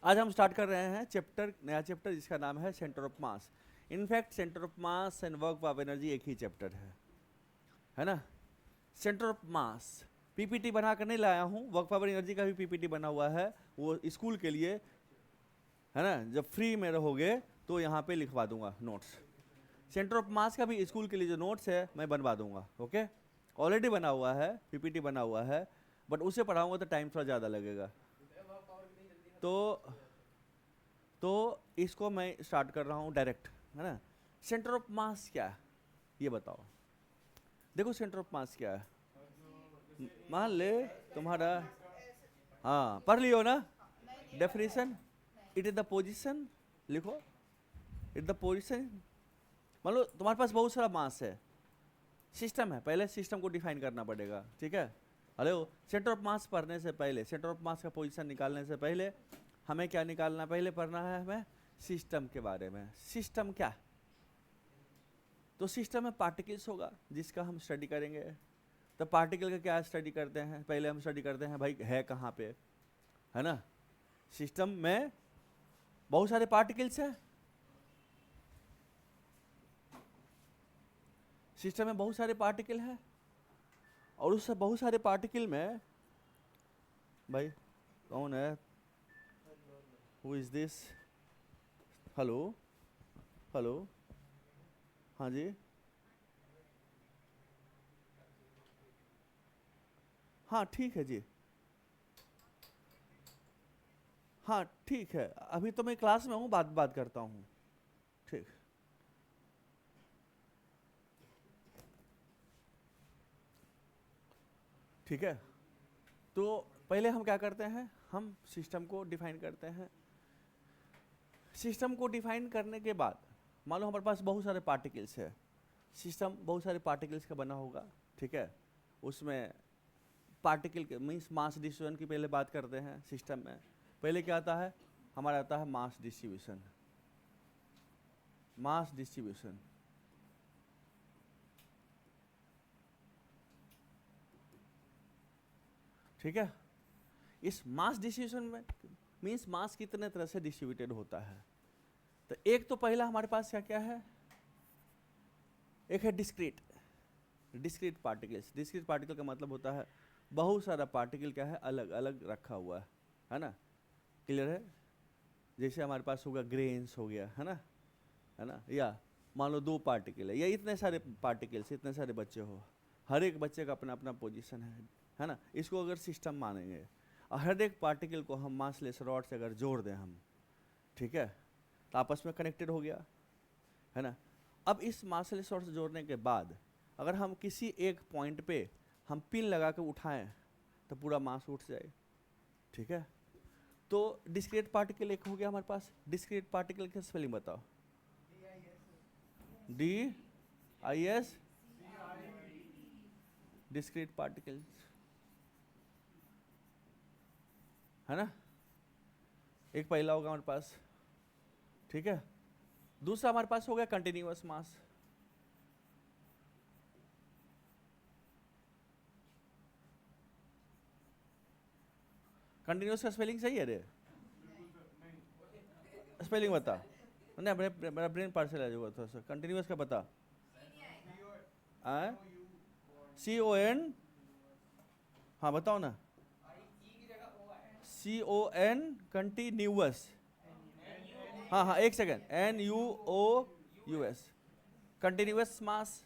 आज हम स्टार्ट कर रहे हैं नया चैप्टर जिसका नाम है centre of mass. In fact centre of mass and work of energy एक ही चैप्टर है ना। सेंटर ऑफ मास पीपीटी बना कर नहीं लाया हूँ, वर्क ऑफ एनर्जी का भी पीपीटी बना हुआ है, वो स्कूल के लिए है ना। जब फ्री में रहोगे तो यहाँ पे लिखवा दूंगा नोट्स। सेंटर ऑफ मास का भी स्कूल के लिए जो नोट्स है मैं बनवा दूंगा, ओके। ऑलरेडी बना हुआ है, पीपीटी बना हुआ है, बट उसे पढ़ाऊंगा तो टाइम थोड़ा ज़्यादा लगेगा। तो इसको मैं स्टार्ट कर रहा हूँ डायरेक्ट, है ना। सेंटर ऑफ मास क्या है ये बताओ। देखो सेंटर ऑफ मास क्या है, मान ले तुम्हारा, हाँ पढ़ लियो ना definition. It is the position, लिखो इट द पोजीशन। मान लो तुम्हारे पास बहुत सारा मास है, सिस्टम है, पहले सिस्टम को डिफाइन करना पड़ेगा, ठीक है। हेलो, सेंटर ऑफ मास पढ़ने से पहले, सेंटर ऑफ मास का पोजीशन निकालने से पहले हमें क्या निकालना, पहले पढ़ना है हमें सिस्टम के बारे में। सिस्टम क्या, तो सिस्टम में पार्टिकल्स होगा जिसका हम स्टडी करेंगे। तो पार्टिकल का क्या स्टडी करते हैं, पहले हम स्टडी करते हैं भाई है कहाँ पे, है ना। सिस्टम में बहुत सारे पार्टिकल्स हैं, सिस्टम में बहुत सारे पार्टिकल हैं, और उस बहुत सारे पार्टिकल में भाई कौन है, who is this, hello hello, हाँ जी, हाँ ठीक है जी, हाँ ठीक है, अभी तो मैं क्लास में हूँ, बात करता हूँ, ठीक। ठीक है, तो पहले हम क्या करते हैं, हम सिस्टम को डिफाइन करते हैं। सिस्टम को डिफाइन करने के बाद मान लो हमारे पास बहुत सारे पार्टिकल्स है, सिस्टम बहुत सारे पार्टिकल्स का बना होगा, ठीक है। उसमें पार्टिकल के मीन्स मास डिस्ट्रीब्यूशन की पहले बात करते हैं। सिस्टम में पहले क्या आता है, हमारा आता है मास डिस्ट्रीब्यूशन। मास डिस्ट्रीब्यूशन, ठीक है। इस मास डिस्ट्रीब्यूशन में मीन्स मास कितने तरह से डिस्ट्रीब्यूटेड होता है। तो एक तो पहला हमारे पास क्या क्या है, एक है discrete. Discrete particles, discrete particle का मतलब होता है बहुत सारा पार्टिकल क्या है अलग अलग रखा हुआ है ना। क्लियर है, जैसे हमारे पास होगा ग्रेन्स हो गया, है ना, या मान लो दो पार्टिकल है, या इतने सारे पार्टिकल्स, इतने सारे बच्चे हो, हर एक बच्चे का अपना अपना पोजीशन है ना। इसको अगर सिस्टम मानेंगे और हर एक पार्टिकल को हम मासलेस रॉड से अगर जोड़ दें हम, ठीक है, तो आपस में कनेक्टेड हो गया, है ना। अब इस मासलेस रॉड से जोड़ने के बाद अगर हम किसी एक पॉइंट पे हम पिन लगा कर उठाएं तो पूरा मास उठ जाए, ठीक है। तो डिस्क्रीट पार्टिकल एक हो गया हमारे पास। डिस्क्रीट पार्टिकल की स्पेलिंग बताओ, D I S, discrete particles, है ना। एक पहला होगा हमारे पास, ठीक है। दूसरा हमारे पास हो गया कंटिन्यूअस मास। कंटिन्यूअस का स्पेलिंग सही है रे, स्पेलिंग बता, नहीं मेरा ब्रेन पार्सल आ जाएगा थोड़ा सा। कंटिन्यूअस का बता, CON, हाँ बताओ ना, CON कंटिन्यूअस, हाँ हाँ एक सेकेंड, NUOUS, कंटिन्यूअस मास,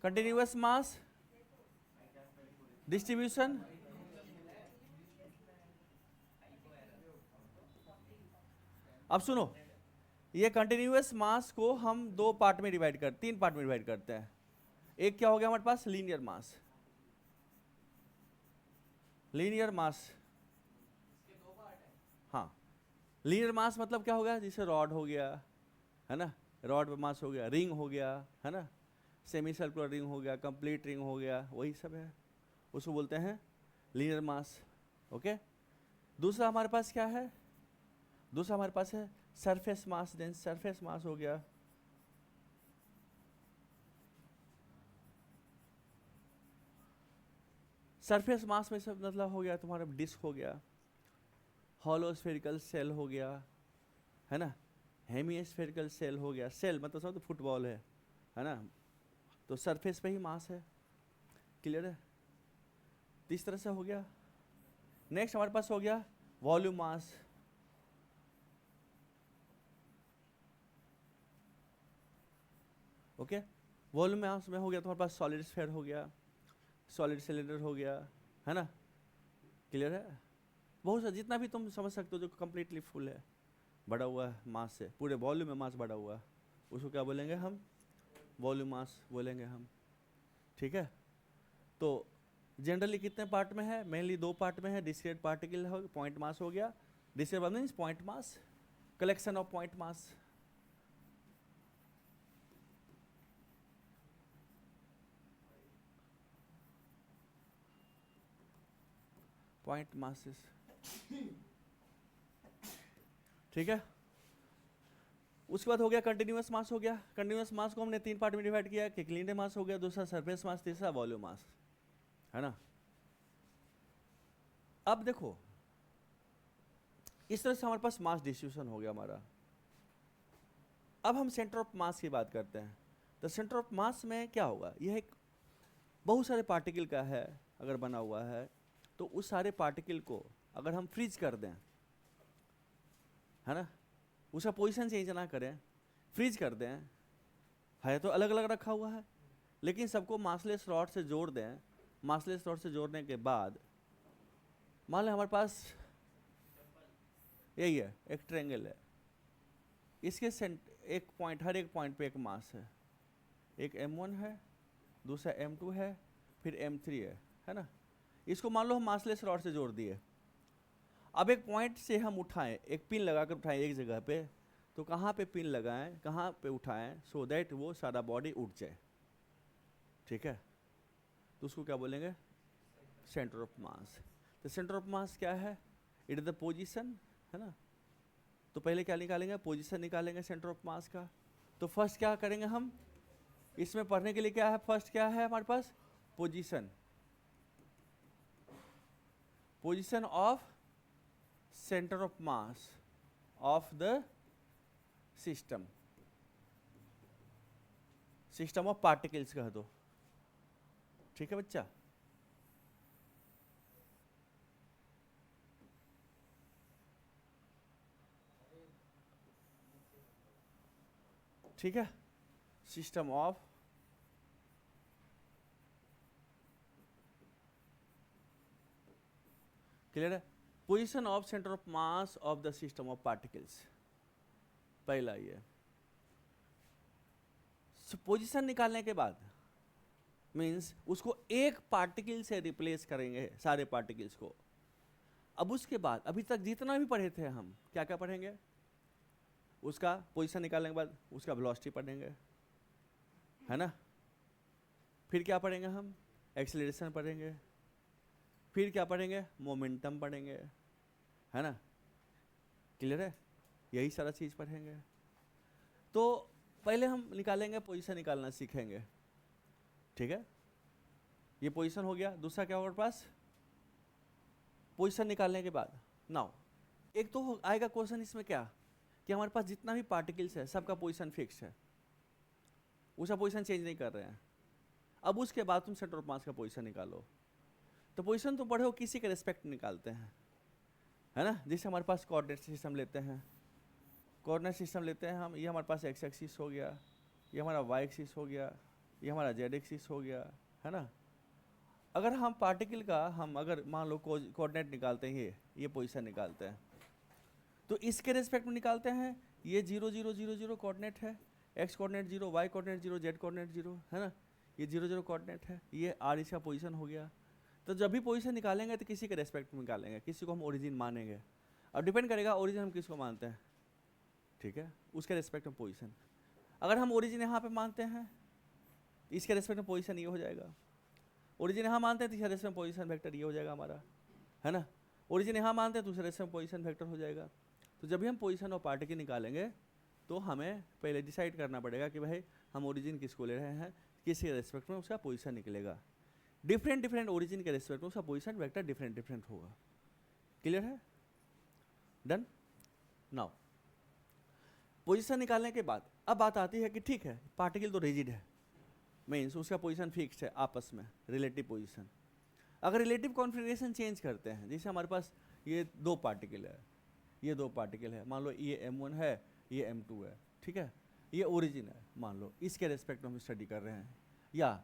कंटिन्यूअस मास डिस्ट्रीब्यूशन। अब सुनो, ये कंटिन्यूअस मास को हम तीन पार्ट में डिवाइड करते हैं। एक क्या हो गया हमारे पास, लीनियर मास। लीनियर मास, हाँ लीनियर मास मतलब क्या होगा, जैसे रॉड हो गया, है ना, रॉड पे मास हो गया, रिंग हो गया, है ना, सेमी सर्कुलर रिंग हो गया, कंप्लीट रिंग हो गया, वही सब है, उसको बोलते हैं लीनियर मास, ओके। दूसरा हमारे पास क्या है, दूसरा हमारे पास है surface mass. Dense surface mass हो गया, सरफेस मास में सब मतलब हो गया तुम्हारा डिस्क हो गया, हॉलो स्फेरिकल सेल हो गया, है ना, हेमी स्फेरिकल सेल हो गया, सेल मतलब सब तो फुटबॉल है ना, तो सरफेस पे ही मास है, क्लियर है। तो इस तरह से हो गया। नेक्स्ट हमारे पास हो गया volume mass. Okay, volume mass में हो गया तुम्हारे पास सॉलिड स्फीयर हो गया, सॉलिड सिलेंडर हो गया, है ना, क्लियर है। बहुत सा जितना भी तुम समझ सकते हो जो कंप्लीटली फुल है, बढ़ा हुआ है मास से, पूरे वॉल्यूम में मास बढ़ा हुआ है, उसको क्या बोलेंगे हम, वॉल्यूम मास बोलेंगे हम, ठीक है। तो जनरली कितने पार्ट में है, मेनली 2 पार्ट में है, डिस्क्रीट पार्टिकल हो, पॉइंट मास हो गया, discrete means point mass, collection of point mass, point masses, ठीक है। उसके बाद हो गया कंटिन्यूअस मास हो गया। कंटिन्यूअस मास को हमने 3 पार्ट में डिवाइड किया, एक लीनियर मास हो गया, दूसरा सरफेस मास, तीसरा वॉल्यूम मास, है ना। अब देखो इस तरह से हमारे पास मास डिस्ट्रीब्यूशन हो गया हमारा। अब हम सेंटर ऑफ मास की बात करते हैं। तो सेंटर ऑफ मास में क्या होगा, यह एक बहुत सारे पार्टिकल का है अगर बना हुआ है, तो उस सारे पार्टिकल को अगर हम फ्रीज कर दें, है ना, उसका पोजीशन चेंज ना करें, फ्रीज कर दें, है तो अलग अलग रखा हुआ है, लेकिन सबको मासलेस रॉड से जोड़ दें, मासलेस रॉड से जोड़ने के बाद मान लें हमारे पास यही है, एक ट्रेंगल है, इसके एक पॉइंट, हर एक पॉइंट पे एक मास है, एक m1 है, दूसरा m2 है, फिर m3 है ना। इसको मान लो हम मासलेस रॉड से जोड़ दिए। अब एक पॉइंट से हम उठाएं, एक पिन लगाकर उठाएं एक जगह पे, तो कहाँ पे पिन लगाएं, कहाँ पे उठाएं, सो दैट वो सारा बॉडी उठ जाए, ठीक है। तो उसको क्या बोलेंगे, सेंटर ऑफ मास। तो सेंटर ऑफ मास क्या है, इट इज द पोजीशन, है ना। तो पहले क्या निकालेंगे, पोजीशन निकालेंगे सेंटर ऑफ मास का। तो फर्स्ट क्या करेंगे हम, इसमें पढ़ने के लिए क्या है, फर्स्ट क्या है हमारे पास, position, position of centre of mass of the system, system of particles कह दो, ठीक है बच्चा। ठीक है, सिस्टम ऑफ क्लियर है, position of centre of mass of the system of particles, पहला ये। पोजीशन निकालने के बाद मींस उसको एक पार्टिकल से रिप्लेस करेंगे सारे पार्टिकल्स को। अब उसके बाद अभी तक जितना भी पढ़े थे हम, क्या क्या पढ़ेंगे, उसका पोजीशन निकालने के बाद उसका वेलोसिटी पढ़ेंगे, है ना। फिर क्या पढ़ेंगे हम, एक्सेलरेशन पढ़ेंगे, फिर क्या पढ़ेंगे, मोमेंटम पढ़ेंगे, है ना, क्लियर है, यही सारा चीज पढ़ेंगे। तो पहले हम निकालेंगे, पोजीशन निकालना सीखेंगे, ठीक है। ये पोजीशन हो गया। दूसरा क्या होगा पास, पोजीशन निकालने के बाद नाउ एक तो आएगा क्वेश्चन इसमें क्या, कि हमारे पास जितना भी पार्टिकल्स है सबका पोजीशन फिक्स है, उसका पोजीशन चेंज नहीं कर रहे हैं। अब उसके बाद तुम सेंटर ऑफ मास का पोजीशन निकालो। तो पोजीशन तो पढ़े हो, किसी के रेस्पेक्ट निकालते हैं, है ना। जैसे हमारे पास कोऑर्डिनेट सिस्टम लेते हैं, कोऑर्डिनेट सिस्टम लेते हैं हम, ये हमारे पास एक्स एक्सिस हो गया, ये हमारा वाई एक्सिस हो गया, ये हमारा जेड एक्सिस हो गया, है ना। अगर हम पार्टिकल का हम अगर मान लो कोऑर्डिनेट निकालते हैं, ये पोजीशन निकालते हैं, तो इसके रेस्पेक्ट में निकालते हैं, ये 0 0 0 0 कोऑर्डिनेट है, x coordinate 0, y coordinate 0, z coordinate 0, है ना, ये 0 0 कोऑर्डिनेट है, ये आर इसका पोजीशन हो गया। तो जब भी पोजीशन निकालेंगे तो किसी के रेस्पेक्ट में निकालेंगे, किसी को हम ओरिजिन मानेंगे, और डिपेंड करेगा ओरिजिन हम किसको मानते हैं, ठीक है, उसके रेस्पेक्ट में पोजीशन। अगर हम ओरिजिन यहाँ पे मानते हैं, इसके रेस्पेक्ट में पोजीशन ये हो जाएगा, ओरिजिन यहाँ मानते हैं तो इसके रेस्पेक्ट में पोजीशन वेक्टर ये हो जाएगा हमारा, है ना। ओरिजिन यहाँ मानते हैं तो उसके रेस्पेक्ट में पोजीशन वेक्टर हो जाएगा। तो जब भी हम पोजीशन ऑफ पार्टिकल निकालेंगे तो हमें पहले डिसाइड करना पड़ेगा कि भाई हम ओरिजिन किसको ले रहे हैं, किस रेस्पेक्ट में उसका पोजीशन निकलेगा। डिफरेंट डिफरेंट ओरिजिन के रेस्पेक्ट में उसका पोजीशन वेक्टर डिफरेंट डिफरेंट होगा। क्लियर है? डन। नाउ पोजीशन निकालने के बाद अब बात आती है कि ठीक है पार्टिकल तो रिजिड है, मीन्स उसका पोजीशन फिक्स्ड है आपस में, रिलेटिव पोजीशन। अगर रिलेटिव कॉन्फिगरेशन चेंज करते हैं, जैसे हमारे पास ये दो पार्टिकल है, ये दो पार्टिकल है, मान लो ये m1 है, ये m2 है, ठीक है, ये ओरिजिन है, मान लो इसके रेस्पेक्ट में हम स्टडी कर रहे हैं। या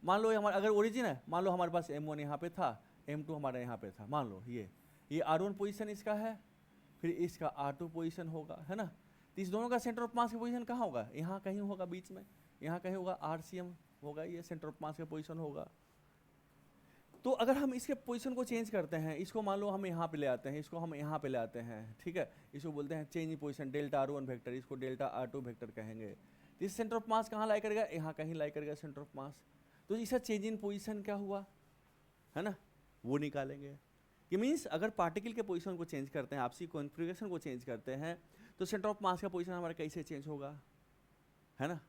मान लो हमारा अगर ओरिजिन है, मान लो हमारे पास m1 यहाँ पे था, m2 हमारा यहाँ पे था, मान लो ये r1 पोजीशन इसका है, फिर इसका r2 पोजीशन होगा, है ना। तो इस दोनों का सेंटर ऑफ मास का पोजीशन कहाँ होगा? यहाँ कहीं होगा बीच में, यहाँ कहीं होगा, RCM होगा, ये सेंटर ऑफ मास का पोजीशन होगा। तो अगर हम इसके पोजीशन को चेंज करते हैं, इसको मान लो हम यहाँ पे ले आते हैं, इसको हम यहाँ पे ले आते हैं, ठीक है, इसको बोलते हैं change in position delta r1 vector, इसको डेल्टा r2 वेक्टर कहेंगे। तो इस सेंटर ऑफ मास कहाँ लाई करेगा? यहाँ कहीं लाई करेगा सेंटर ऑफ मास। तो इसका चेंज इन पोजीशन क्या हुआ, है ना, वो निकालेंगे। ये मीन्स अगर पार्टिकल के पोजीशन को चेंज करते हैं, आपसी कॉन्फ़िगरेशन को चेंज करते हैं, तो सेंटर ऑफ मास का पोजीशन हमारा कैसे चेंज होगा, है ना,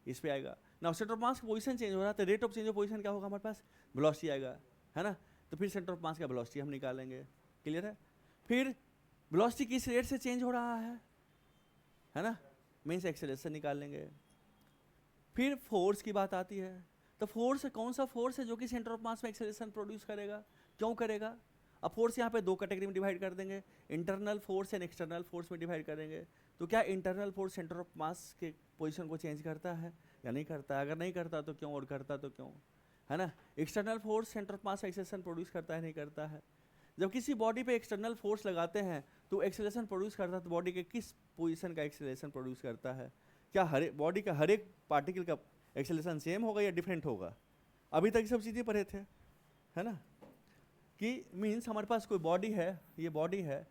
इस पे आएगा ना। सेंटर ऑफ मास का पोजीशन चेंज हो रहा है तो rate of change of position क्या होगा हमारे पास? वेलोसिटी आएगा, है ना। तो फिर सेंटर ऑफ मास का वेलोसिटी हम निकालेंगे। क्लियर है? फिर वेलोसिटी किस रेट से चेंज हो रहा है ना, मीन्स एक्सेलरेशन निकाल लेंगे। फिर फोर्स की बात आती है, तो फोर्स कौन सा फोर्स है जो कि सेंटर ऑफ मास में एक्सेलरेशन प्रोड्यूस करेगा, क्यों करेगा? अब फोर्स यहाँ पे दो कैटेगरी में डिवाइड कर देंगे, internal force and external force में डिवाइड करेंगे। तो क्या इंटरनल फोर्स सेंटर ऑफ मास के पोजीशन को चेंज करता है या नहीं करता है? अगर नहीं करता तो क्यों, और करता तो क्यों, है ना। External force centre of mass acceleration produce करता है, नहीं करता है? जब किसी बॉडी पे एक्सटर्नल फोर्स लगाते हैं तो एक्सेलरेशन प्रोड्यूस करता है, तो बॉडी के किस पोजीशन का एक्सेलरेशन प्रोड्यूस करता है? क्या हर बॉडी का हर एक पार्टिकल का एक्सेलरेशन सेम होगा या डिफरेंट होगा? अभी तक सब चीज़ें पढ़े थे, है ना, कि मीन्स हमारे पास कोई बॉडी है, ये बॉडी है,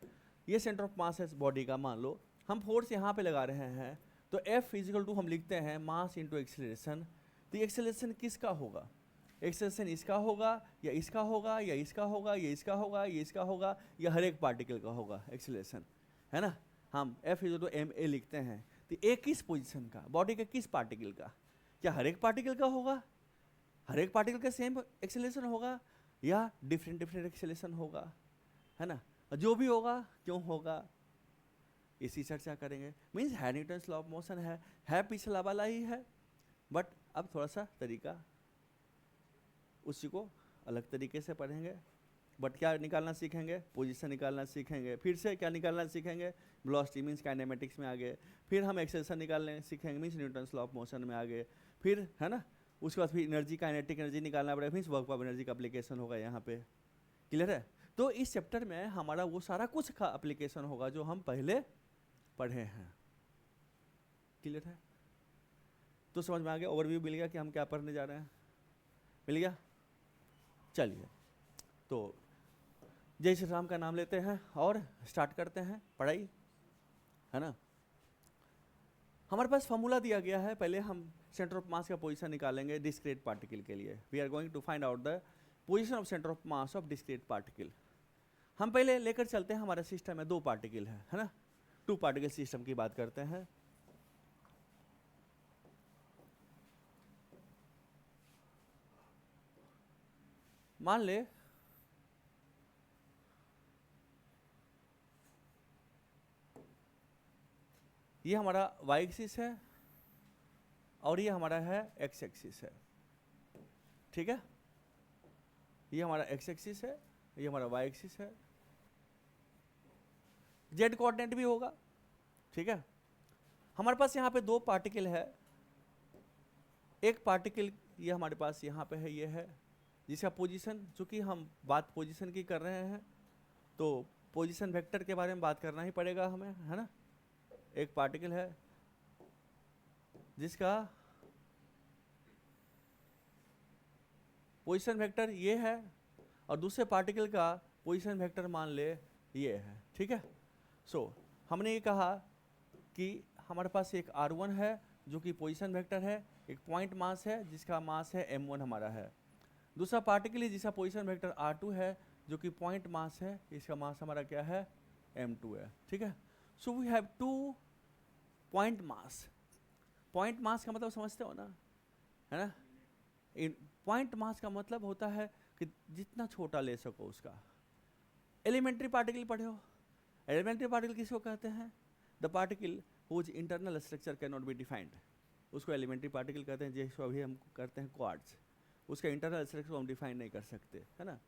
ये सेंटर ऑफ मास है इस बॉडी का, मान लो हम फोर्स यहाँ पे लगा रहे हैं, तो F इजिकल टू हम लिखते हैं मास इंटू एक्सेलरेशन। तो एक्सेलरेशन किसका होगा? एक्सेलरेशन इसका होगा या इसका होगा या इसका होगा या इसका होगा या इसका होगा या हर एक पार्टिकल का होगा एक्सेलरेशन, है ना। हम F इजिकल टू ma लिखते हैं। तो ए किस पोजीशन का, बॉडी के किस पार्टिकल का? क्या हर एक पार्टिकल का होगा, हर एक पार्टिकल का सेम एक्सेलरेशन होगा या डिफरेंट डिफरेंट एक्सेलरेशन होगा, है ना। जो भी होगा क्यों होगा, इसी चर्चा करेंगे। मीन्स है न्यूटन्स लॉ ऑफ मोशन है पिछला वाला ही है, बट अब थोड़ा सा तरीका उसी को अलग तरीके से पढ़ेंगे। बट क्या निकालना सीखेंगे? पोजीशन निकालना सीखेंगे। फिर से क्या निकालना सीखेंगे? वेलोसिटी, मीन्स काइनेमेटिक्स में आ गए। फिर हम एक्सेलरेशन निकालने सीखेंगे, means Newton's law of motion में आ गए। फिर, है ना, उसके बाद फिर एनर्जी, काइनेटिक एनर्जी निकालना पड़ेगा, मीन्स वर्क ऑफ एनर्जी का एप्लीकेशन होगा यहाँ पे। क्लियर है? तो इस चैप्टर में हमारा वो सारा कुछ का एप्लीकेशन होगा जो हम पहले पढ़े हैं। क्लियर है? तो समझ में आ गया, ओवरव्यू मिल गया कि हम क्या पढ़ने जा रहे हैं, मिल गया। चलिए, तो जय श्री राम का नाम लेते हैं और स्टार्ट करते हैं पढ़ाई, है ना। हमारे पास फॉर्मूला दिया गया है, पहले हम सेंटर ऑफ मास का पोजीशन निकालेंगे डिस्क्रीट पार्टिकल के लिए। We are going to find out the position of centre of mass of discrete particle. हम पहले लेकर चलते हैं, हमारा सिस्टम में दो पार्टिकल है ना, टू पार्टिकल सिस्टम की बात करते हैं। मान ले ये हमारा y एक्सिस है और ये हमारा है x एक्सिस है, ठीक है। ये हमारा x एक्सिस है, ये हमारा y एक्सिस है, z कोऑर्डिनेट भी होगा, ठीक है। हमारे पास यहाँ पे दो पार्टिकल है, एक पार्टिकल ये हमारे पास यहाँ पे है, ये है जिसका पोजीशन, चूंकि हम बात पोजीशन की कर रहे हैं तो पोजीशन वेक्टर के बारे में बात करना ही पड़ेगा हमें, है ना। एक पार्टिकल है जिसका पोजीशन वेक्टर ये है और दूसरे पार्टिकल का पोजीशन वेक्टर मान ले ये है, ठीक है। सो हमने ये कहा कि हमारे पास एक r1 है जो कि पोजीशन वेक्टर है, एक पॉइंट मास है जिसका मास है m1 हमारा है, दूसरा पार्टिकल है जिसका पोजीशन वेक्टर r2 है जो कि पॉइंट मास है, इसका मास हमारा क्या है, m2 है, ठीक है। So we have two point mass. Point mass का मतलब समझते हो ना, है ना। पॉइंट मास का मतलब होता है कि जितना छोटा ले सको उसका। एलिमेंट्री पार्टिकल पढ़े हो, एलिमेंट्री पार्टिकल किसको कहते हैं? The particle whose internal structure can not be defined, उसको एलिमेंट्री पार्टिकल कहते हैं। जिसको अभी हम करते हैं क्वार्ट्ज, उसका इंटरनल स्ट्रक्चर हम डिफाइन नहीं कर सकते, है ना।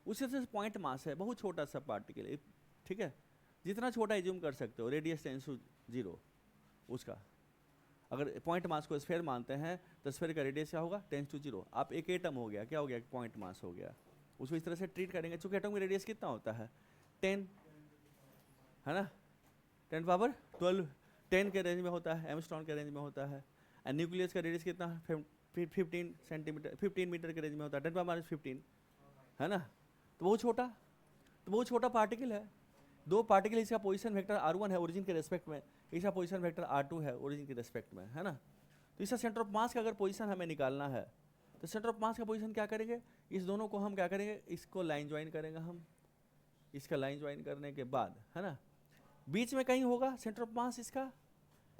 उसी से पॉइंट मास है, बहुत छोटा सा पार्टिकल है, ठीक है, जितना छोटा एज्यूम कर सकते हो, रेडियस टेंस टू 0 उसका। अगर पॉइंट मास को स्फेयर मानते हैं तो स्फेयर का रेडियस क्या होगा? Tends to 0। आप एक एटम हो गया, क्या हो गया? पॉइंट मास हो गया। उसको इस तरह से ट्रीट करेंगे, चूंकि एटम का रेडियस कितना होता है? 10, है ना, 10 पावर 12, 10 के रेंज में होता है, एमस्ट्रॉन के रेंज में होता है। एंड न्यूक्लियस का रेडियस कितना है? 15 सेंटीमीटर, 15 मीटर के रेंज में होता है, 10 पावर -15, है ना। तो बहुत छोटा, तो बहुत छोटा पार्टिकल है। दो पार्टिकल, इसका पोजीशन वेक्टर r1 है ओरिजिन के रेस्पेक्ट में, इसका पोजीशन वेक्टर r2 है ओरिजिन के रेस्पेक्ट में, है ना। तो इसका सेंटर ऑफ मास का अगर पोजीशन हमें निकालना है तो सेंटर ऑफ मास का पोजीशन क्या करेंगे? इस दोनों को हम क्या करेंगे? इसको लाइन ज्वाइन करेंगे हम, इसका लाइन ज्वाइन करने के बाद, है ना, बीच में कहीं होगा सेंटर ऑफ मास इसका।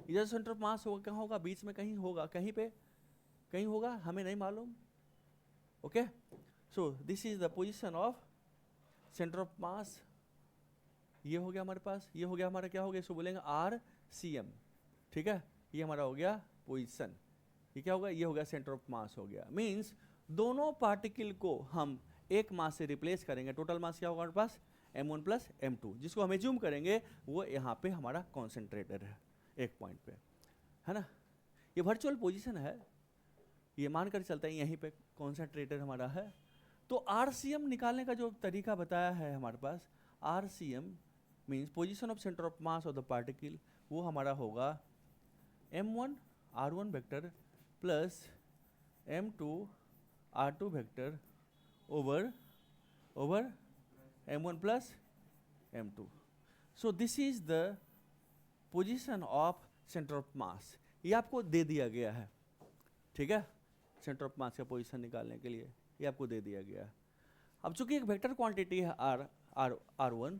इधर सेंटर ऑफ मास होगा, कहाँ होगा? बीच में कहीं होगा, कहीं पे कहीं होगा, हमें नहीं मालूम। Okay, so this is the position of centre of मास। ये हो गया हमारे पास, ये हो गया हमारा, क्या हो गया? इसको बोलेंगे RCM, ठीक है। ये हमारा हो गया पोजीशन, ये क्या होगा? ये हो गया सेंटर ऑफ मास हो गया। मींस दोनों पार्टिकल को हम एक मास से रिप्लेस करेंगे। टोटल मास क्या होगा हमारे पास? m1 + m2, जिसको हम एज्यूम करेंगे वो यहाँ पे हमारा कॉन्सेंट्रेटर है एक पॉइंट पे, है ना। ये वर्चुअल पोजीशन है, ये मानकर चलता है यहीं पे कॉन्सेंट्रेटर हमारा है। तो RCM निकालने का जो तरीका बताया है हमारे पास, RCM means position of centre of mass of the particle, वो हमारा होगा m1 r1 vector plus m2 r2 vector over m1 + m2। So this is the position of centre of मास। ये आपको दे दिया गया है, ठीक है, सेंटर ऑफ मास का पोजीशन निकालने के लिए ये आपको दे दिया गया है। अब चूंकि एक वेक्टर क्वांटिटी है r1,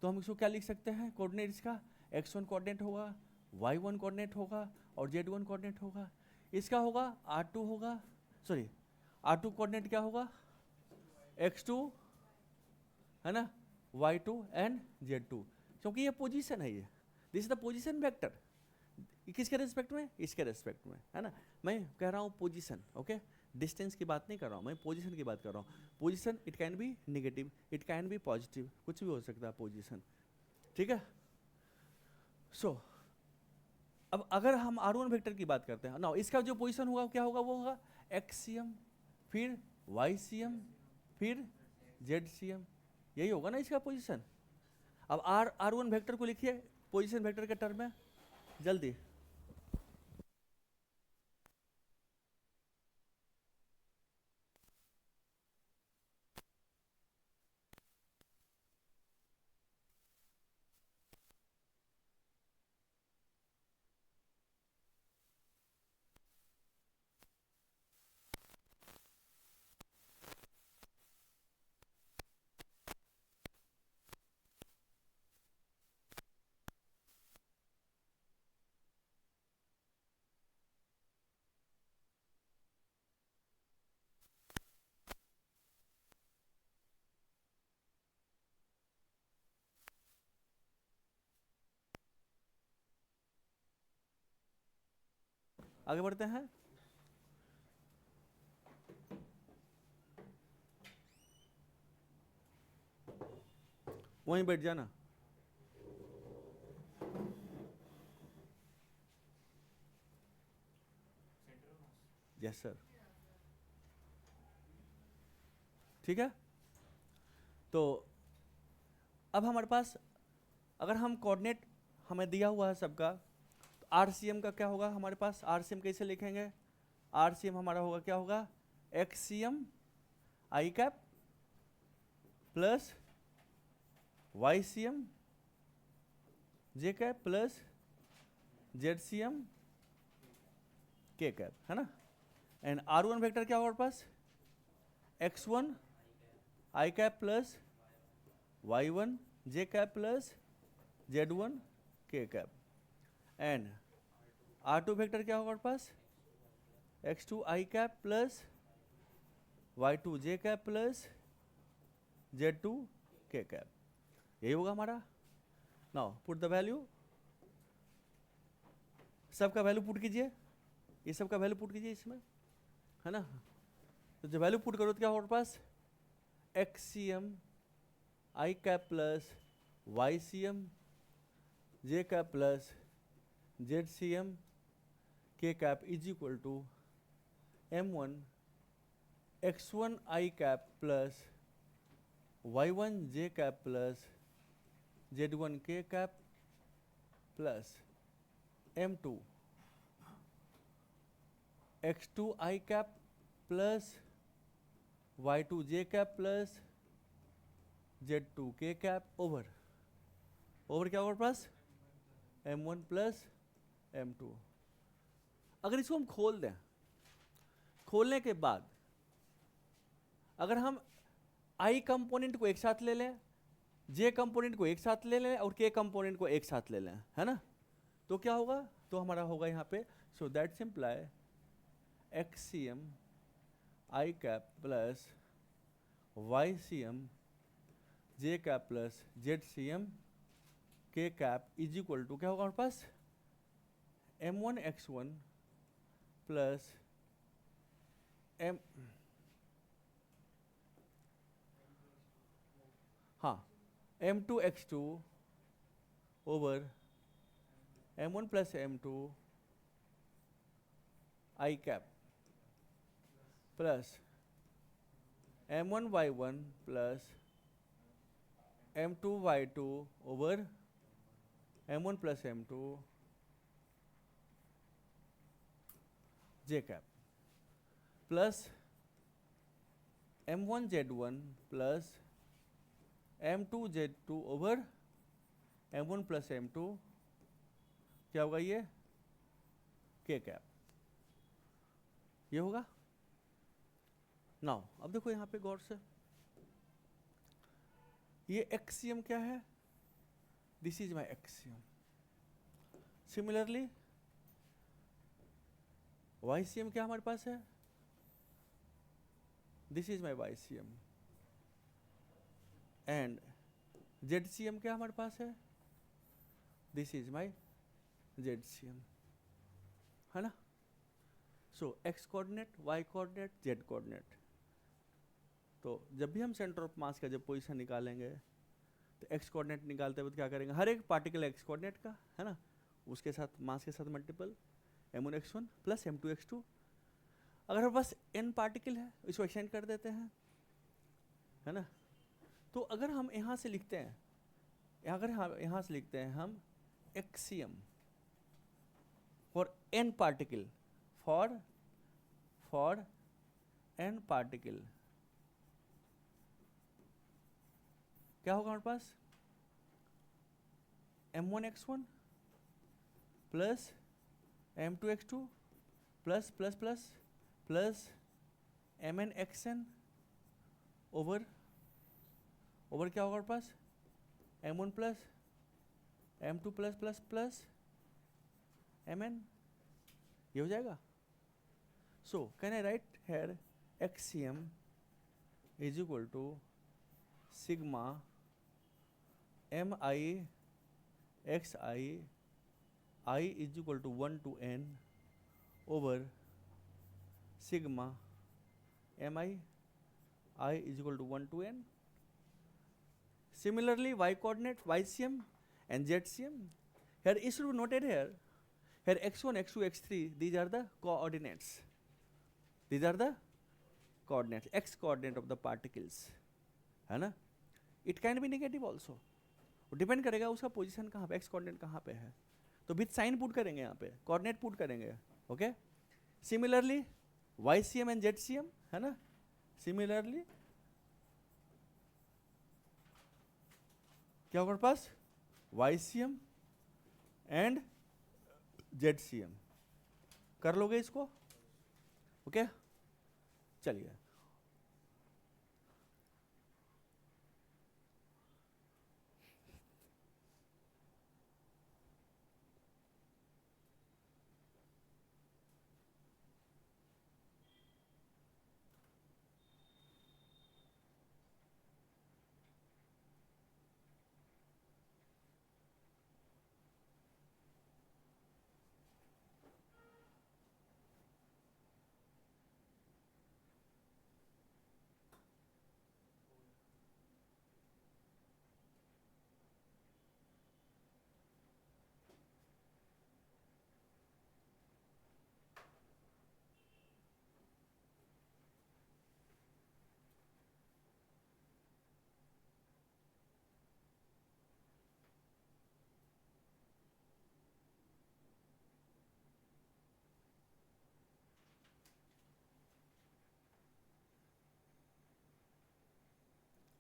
तो हम इसको क्या लिख सकते हैं? कोऑर्डिनेट इसका x1 कोऑर्डिनेट होगा, y1 कोऑर्डिनेट होगा और z1 कोऑर्डिनेट होगा। इसका होगा r2 होगा, सॉरी r2 कोऑर्डिनेट क्या होगा? x2, है ना, y2 एंड z2, क्योंकि ये पोजीशन है, ये this is the position vector. किसके रेस्पेक्ट में? इसके रेस्पेक्ट में, है ना। मैं कह रहा हूँ पोजीशन, ओके, डिस्टेंस की बात नहीं कर रहा हूँ, मैं पोजीशन की बात कर रहा हूँ। Position it can be negative, it can be positive, कुछ भी हो सकता है पोजीशन, ठीक है। सो अब अगर हम r1 वेक्टर की बात करते हैं ना, इसका जो पोजीशन होगा क्या होगा? वो होगा XCM, फिर YCM, फिर ZCM, यही होगा ना इसका पोजीशन। अब r1 वेक्टर को लिखिए पोजीशन वेक्टर के टर्म में जल्दी। आगे बढ़ते हैं। वहीं बैठ जाना। यस सर, ठीक है। तो अब हमारे पास अगर हम कोऑर्डिनेट हमें दिया हुआ है सबका, तो RCM का क्या होगा हमारे पास? RCM कैसे लिखेंगे? RCM हमारा होगा, क्या होगा? XCM I cap plus YCM J cap plus ZCM K cap, है ना। एंड R1 वेक्टर क्या होगा हमारे पास? X1 I cap plus Y1 J cap plus Z1 K cap. And R2 vector क्या होगा हमारे पास? X2 I cap plus y2 j cap plus z2 k cap, यही होगा हमारा। नाउ पुट द वैल्यू, सबका वैल्यू पुट कीजिए, ये सबका वैल्यू पुट कीजिए इसमें, है ना। तो जब वैल्यू पुट करो तो क्या होगा पास, x c m i cap plus y c m j cap plus z c m k cap is equal to m1 x1 i cap plus y1 j cap plus z1 k cap plus m2 x2 i cap plus y2 j cap plus z2 k cap over क्या होगा plus m1 plus m2। अगर इसको हम खोल दें, खोलने के बाद अगर हम i कंपोनेंट को एक साथ ले लें, j कंपोनेंट को एक साथ ले लें और k कंपोनेंट को एक साथ ले लें, है ना, तो क्या होगा, तो हमारा होगा यहाँ पे, so that simply x c m i cap plus y c m j cap plus z c m k cap is equal to क्या होगा हमारे पास, m1 x1 प्लस m, हाँ m2 x2 over m1 plus m2 i cap plus m1 y1 plus m2 y2 over m1 plus m2 j cap plus m1 z1 plus m2 z2 over m1 plus m2 क्या होगा ये k cap, ये होगा। Now अब देखो यहाँ पे गौर से, ये एक्सियम क्या है, this is my axiom. Similarly YCM क्या हमारे पास है, this is my YCM। And ZCM क्या हमारे पास है, दिस इज माई ZCM, है ना। सो x coordinate, y coordinate, z coordinate. तो जब भी हम सेंटर ऑफ मास का जब पोजीशन निकालेंगे तो x कोऑर्डिनेट निकालते वक्त क्या करेंगे, हर एक पार्टिकल x कोऑर्डिनेट का, है ना, उसके साथ मास के साथ multiple m1 x1 plus m2 x2। अगर हमारे पास n पार्टिकल है इसको एक्सटेंड कर देते हैं, है ना। तो अगर हम यहाँ से लिखते हैं, अगर हम यहाँ से लिखते हैं हम x cm for n particle, for n particle, क्या होगा हमारे पास, m1 x1 plus m2 x2 plus plus plus plus mn xn over क्या होगा हमारे पास, m1 plus m2 plus plus plus mn, ये हो जाएगा। So can I write here x cm is equal to sigma m i x i is equal to 1 to n over sigma m i is equal to 1 to n। Similarly, y coordinate YCM and ZCM. Here it should be noted here. Here x1, x2, x3, these are the coordinates. These are the coordinates, x coordinate of the particles, है ना। It can be negative also. Depend करेगा उसका position कहाँ पे, x coordinate कहाँ पे है, तो विथ साइन पुट करेंगे यहाँ पे, कोऑर्डिनेट पुट करेंगे, okay. Similarly YCM and ZCM, है ना, सिमिलरली क्या होगा पास, YCM एंड ZCM, कर लोगे इसको, ओके। चलिए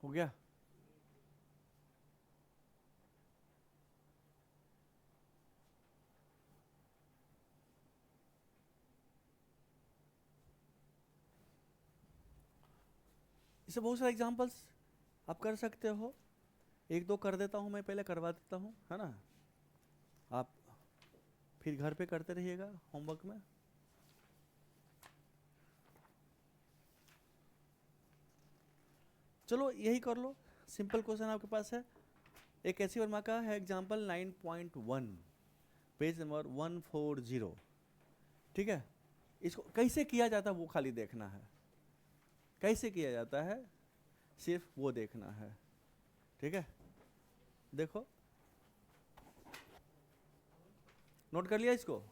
हो गया? इससे बहुत सारे एग्जांपल्स आप कर सकते हो, एक दो कर देता हूँ मैं, पहले करवा देता हूँ, है ना? आप फिर घर पे करते रहिएगा होमवर्क में। चलो यही कर लो, सिंपल क्वेश्चन आपके पास है। एक ऐसी वर्मा का है एग्जाम्पल 9.1, पेज नंबर 140। ठीक है, इसको कैसे किया जाता है वो खाली देखना है, कैसे किया जाता है सिर्फ वो देखना है। ठीक है, देखो नोट कर लिया इसको।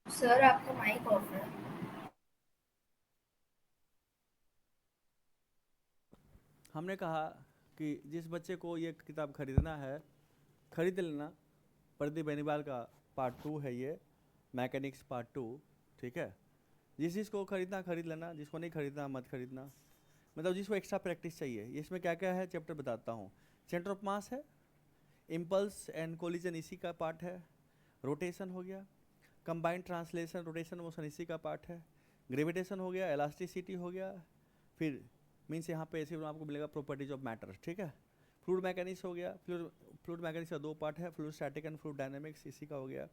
सर आपका माइक ऑफ है। हमने कहा कि जिस बच्चे को ये किताब खरीदना है खरीद लेना। प्रदीप बेनीवाल का पार्ट 2 है ये, मैकेनिक्स पार्ट 2। ठीक है, जिस जिसको खरीदना खरीद लेना, जिसको नहीं खरीदना मत खरीदना। मतलब जिसको एक्स्ट्रा प्रैक्टिस चाहिए। इसमें क्या क्या है चैप्टर बताता हूँ। सेंटर ऑफ मास है, इम्पल्स एंड कोलिजन इसी का पार्ट है, रोटेशन हो गया, कंबाइंड ट्रांसलेशन रोटेशन मोशन इसी का पार्ट है, ग्रेविटेशन हो गया, इलास्टिसिटी हो गया, फिर मीन्स यहाँ पे ऐसे आपको मिलेगा प्रॉपर्टीज ऑफ मैटर। ठीक है, फ्लूइड मैकेनिक्स हो गया, फ्लूइड मैकेनिक्स का दो पार्ट है, fluid static and fluid dynamics इसी का हो गया,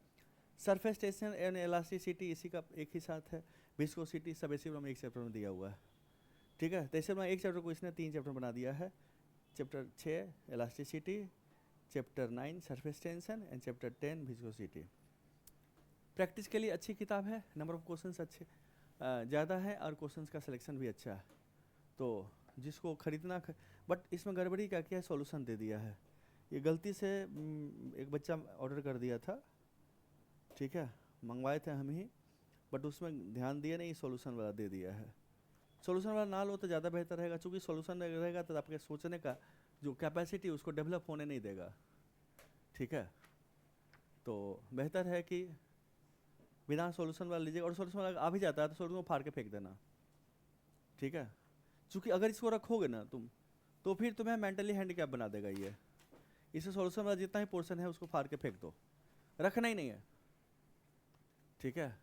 सरफेस टेंशन एंड इलास्टिसिटी इसी का एक ही साथ है, विस्कोसिटी सब इसी में एक चैप्टर में दिया हुआ है। ठीक है, तो ऐसे में एक चैप्टर को इसने 3 चैप्टर बना दिया है। Chapter 6 elasticity, chapter 9 surface tension and chapter 10 viscosity. Practice के लिए अच्छी किताब है, नंबर ऑफ क्वेश्चंस अच्छे ज़्यादा है और क्वेश्चंस का सिलेक्शन भी अच्छा है। तो जिसको खरीदना बट इसमें गड़बड़ी क्या किया है, सॉल्यूशन दे दिया है। ये गलती से एक बच्चा ऑर्डर कर दिया था। ठीक है, मंगवाए थे हम ही, बट उसमें ध्यान दिया नहीं, सॉल्यूशन वाला दे दिया है। सॉल्यूशन वाला ना लो तो ज़्यादा बेहतर रहेगा, क्योंकि सॉल्यूशन रहेगा तो आपके सोचने का जो कैपेसिटी उसको डेवलप होने नहीं देगा। ठीक है, तो बेहतर है कि बिना सॉल्यूशन वाला लीजिएगा, और सॉल्यूशन वाला आ भी जाता है तो सॉल्यूशन को फाड़ के फेंक देना। ठीक है, क्योंकि अगर इसको रखोगे ना तुम तो फिर तुम्हें मेंटली हैंडीकैप बना देगा ये। इसे सॉल्यूशन वाला जितना ही पोर्शन है उसको फाड़ के फेंक दो, रखना ही नहीं है। ठीक है,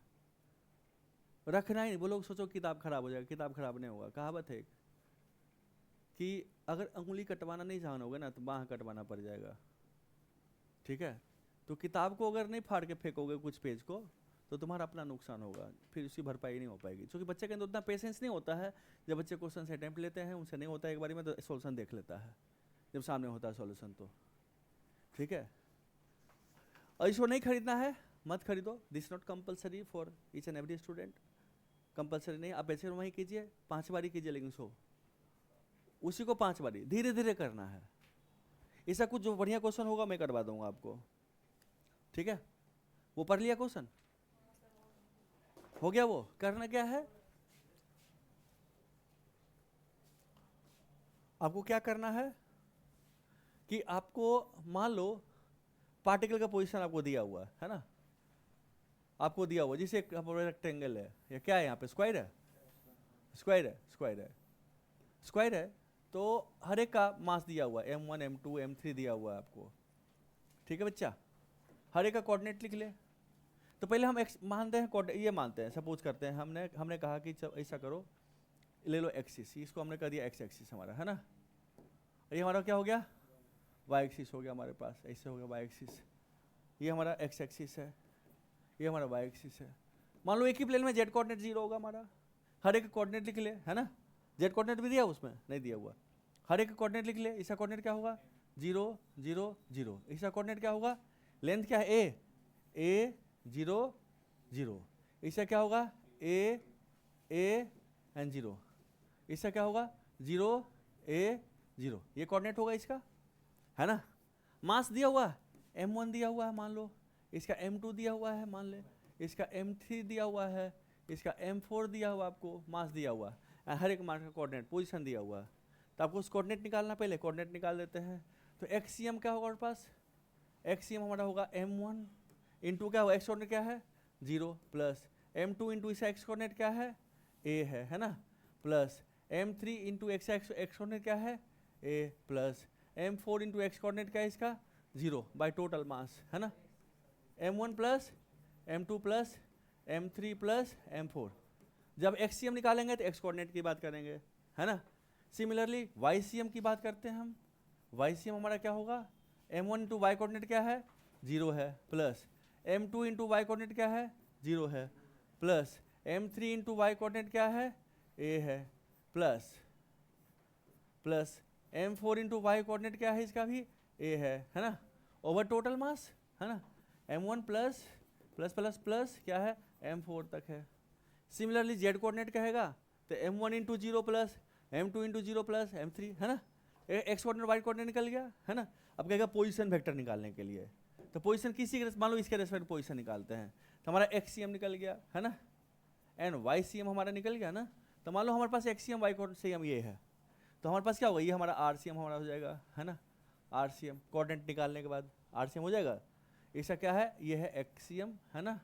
रखना ही नहीं। वो लोग सोचो किताब खराब हो जाएगा, किताब खराब नहीं होगा। कहावत है कि अगर उंगली कटवाना नहीं जानोगे ना तो बाँह कटवाना पड़ जाएगा। ठीक है, तो किताब को अगर नहीं फाड़ के फेंकोगे कुछ पेज को तो तुम्हारा अपना नुकसान होगा, फिर उसकी भरपाई नहीं हो पाएगी। क्योंकि बच्चे के अंदर उतना पेशेंस नहीं होता है। जब बच्चे क्वेश्चन से अटैम्प्ट लेते हैं उनसे नहीं होता है एक बारी में, तो सॉल्यूशन देख लेता है जब सामने होता है सॉल्यूशन तो। ठीक है, और इसको नहीं खरीदना है मत खरीदो, this not compulsory for each and every student. Compulsory नहीं, आप ऐसे वहीं कीजिए, 5 बारी कीजिए, लेकिन सो उसी को 5 बारी धीरे धीरे करना है। ऐसा कुछ जो बढ़िया क्वेश्चन होगा मैं करवा दूंगा आपको। ठीक है, वो पढ़ लिया क्वेश्चन, हो गया। वो करना क्या है, आपको क्या करना है कि आपको मान लो पार्टिकल का पोजीशन आपको दिया हुआ है ना, आपको दिया हुआ जिसे रेक्टेंगल है या क्या है, यहाँ पे स्क्वायर है, स्क्वायर है, स्क्वायर है, स्क्वायर है। तो हर एक का मास दिया हुआ है, M1 M2 M3 दिया हुआ है आपको। ठीक है बच्चा, हर एक का कोऑर्डिनेट लिख ले। तो पहले हम एक्स मानते हैं, ये मानते हैं, सपोज करते हैं हमने हमने कहा कि ऐसा करो, ले लो एक्सिस, इसको हमने कर दिया एक्स एक्सिस हमारा, है ना। ये हमारा क्या हो गया, वाई एक्सिस हो गया हमारे पास, ऐसे हो गया वाई एक्सिस। ये हमारा एक्स एक्सिस है, ये हमारा वाई एक्सिस है। मान लो एक ही प्लेन में जेड कोऑर्डिनेट 0 होगा हमारा, हर एक कोऑर्डिनेट लिख ले, है ना, जेड कोऑर्डिनेट भी दिया उसमें, नहीं दिया हुआ, हर एक कोऑर्डिनेट लिख ले। इसका कोऑर्डिनेट क्या होगा 0 0 0, इसका कोऑर्डिनेट क्या होगा, लेंथ क्या है ए 0 0, इसका क्या होगा ए एंड 0, इसका क्या होगा 0 a 0, ये कोऑर्डिनेट होगा इसका, है ना। मास दिया हुआ m1 दिया हुआ है मान लो, इसका m2 दिया हुआ है मान ले, इसका m3 दिया हुआ है, इसका m4 दिया हुआ, आपको मास दिया हुआ है, हर एक मास का कोऑर्डिनेट पोजीशन दिया हुआ है। तो आपको उस कोऑर्डिनेट निकालना, पहले कोऑर्डिनेट निकाल देते हैं। तो एक्सियम क्या होगा हमारे पास, एक्सियम हमारा होगा m1 इंटू क्या होगा, एक्स कोऑर्डिनेट क्या है 0 प्लस m2 इंटू इसका एक्स कोऑर्डिनेट क्या है a है ना, plus m3 into x coordinate क्या है a, plus m4 into x coordinate क्या है इसका 0 बाय टोटल मास, है ना, m1 plus m2 plus m3 plus m4। जब एक्सियम निकालेंगे तो एक्स कोऑर्डिनेट की बात करेंगे, है ना। सिमिलरली वाईसीएम की बात करते हैं हम, वाईसीएम हमारा क्या होगा m1 इंटू वाई कोऑर्डिनेट क्या है 0 है, plus m2 into y coordinate क्या है 0 है, plus m3 into y coordinate क्या है a है, plus plus m4 into y coordinate क्या है इसका भी a है ना, ओवर टोटल मास, है ना, m1 plus plus plus plus क्या है m4 तक है। सिमिलरली z कोऑर्डिनेट कहेगा तो m1 into 0 plus m2 into 0 plus m3, है ना, एक्स कोऑर्डिनेट वाई कोऑर्डिनेट निकल गया, है ना। अब कहेगा पोजीशन वेक्टर निकालने के लिए, तो पोजीशन किसी के, मान लो इसके रेस्पेक्ट पोजीशन निकालते हैं, तो हमारा एक्सियम निकल गया, है ना, एंड वाई सी एम हमारा निकल गया ना। तो मान लो हमारे पास एक्सियम वाई कोऑर्डिनेट ये है, तो हमारे पास क्या होगा, ये हमारा आर सी एम हमारा हो जाएगा, है ना, आर सी एम कोऑर्डिनेट निकालने के बाद आर सी एम हो जाएगा। इसका क्या है, ये है एक्सियम, है ना,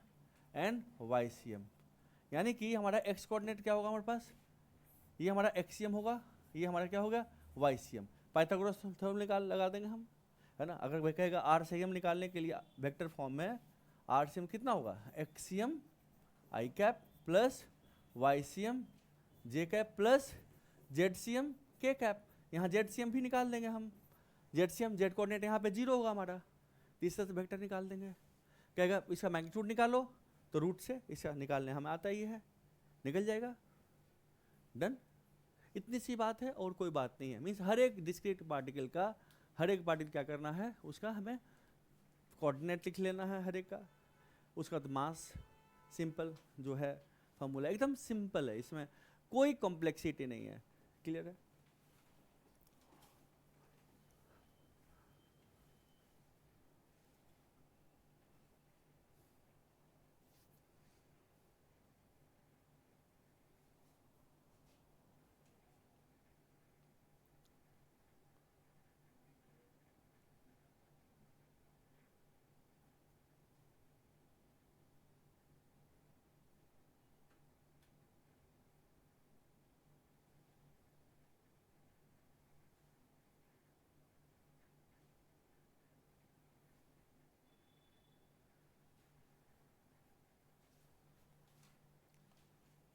एंड वाई सी एम, यानी कि हमारा एक्स कोऑर्डिनेट क्या होगा हमारे पास, ये हमारा एक्सियम होगा, ये हमारा क्या होगा y c m. Pythagoras theorem निकाल लगा देंगे हम, है ना। अगर वह कहेगा आर सी एम निकालने के लिए वेक्टर फॉर्म में आर सी एम कितना होगा, x c m i cap plus y c m j cap plus z c m k cap, यहाँ जेड सी एम भी निकाल देंगे हम, z c m z coordinate यहाँ पे 0 होगा हमारा, तीसरे से वेक्टर निकाल देंगे। कहेगा इसका मैग्नीट्यूड निकालो, तो रूट से इसका निकालने हमें आता ही है, निकल जाएगा, डन। इतनी सी बात है और कोई बात नहीं है। मीन्स हर एक डिस्क्रीट पार्टिकल का, हर एक पार्टिकल क्या करना है, उसका हमें कोऑर्डिनेट लिख लेना है हर एक का, उसका तो मास सिंपल जो है फॉर्मूला एकदम सिंपल है, इसमें कोई कॉम्प्लेक्सिटी नहीं है, क्लियर है।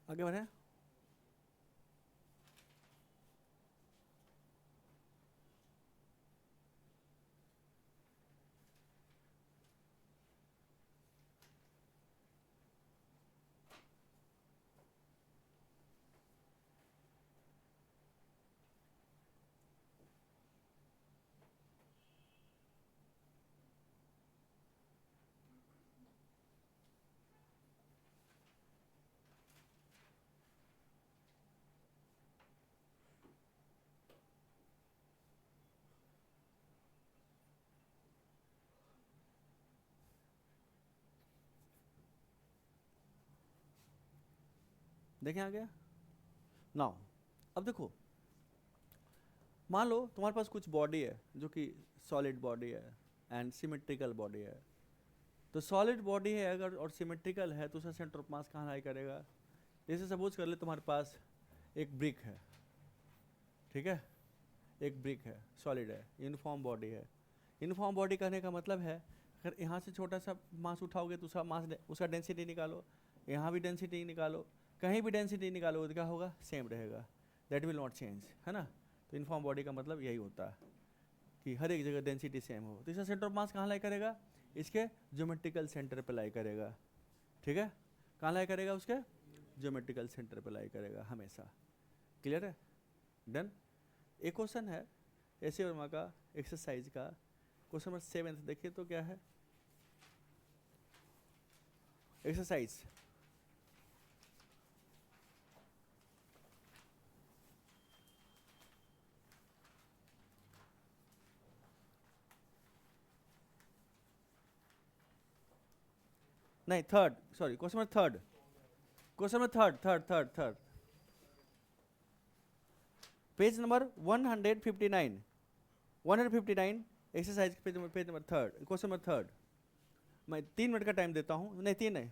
आगे बढ़े, देखें आ गया नाउ। अब देखो, मान लो तुम्हारे पास कुछ बॉडी है जो कि सॉलिड बॉडी है एंड सिमेट्रिकल बॉडी है। तो सॉलिड बॉडी है अगर और सिमेट्रिकल है तो उसका सेंटर ऑफ मास कहाँ लाई करेगा। जैसे सपोज कर ले तुम्हारे पास एक ब्रिक है, ठीक है, एक ब्रिक है, सॉलिड है, यूनिफॉर्म बॉडी है। यूनिफॉर्म बॉडी कहने का मतलब है अगर यहाँ से छोटा सा मास उठाओगे तो उसका मास उसका डेंसिटी निकालो, यहाँ भी डेंसिटी निकालो, कहीं भी डेंसिटी निकालो तो क्या होगा, सेम रहेगा, दैट विल नॉट चेंज, है ना। तो यूनिफॉर्म बॉडी का मतलब यही होता है कि हर एक जगह डेंसिटी सेम हो। तो इसका सेंटर ऑफ मास कहाँ लाई करेगा, इसके ज्योमेट्रिकल सेंटर पे लाई करेगा, ठीक है, कहाँ लाई करेगा? उसके ज्योमेट्रिकल सेंटर पे लाई करेगा हमेशा। क्लियर है? डन। एक क्वेश्चन है ऐसे वर्मा का एक्सरसाइज का, क्वेश्चन नंबर 7 देखिए तो क्या है एक्सरसाइज। नहीं third, sorry question number third, question number third third third third, page number 159, 159 exercise page number third, question number third. मैं 3 मिनट का टाइम देता हूँ, नहीं 3 नहीं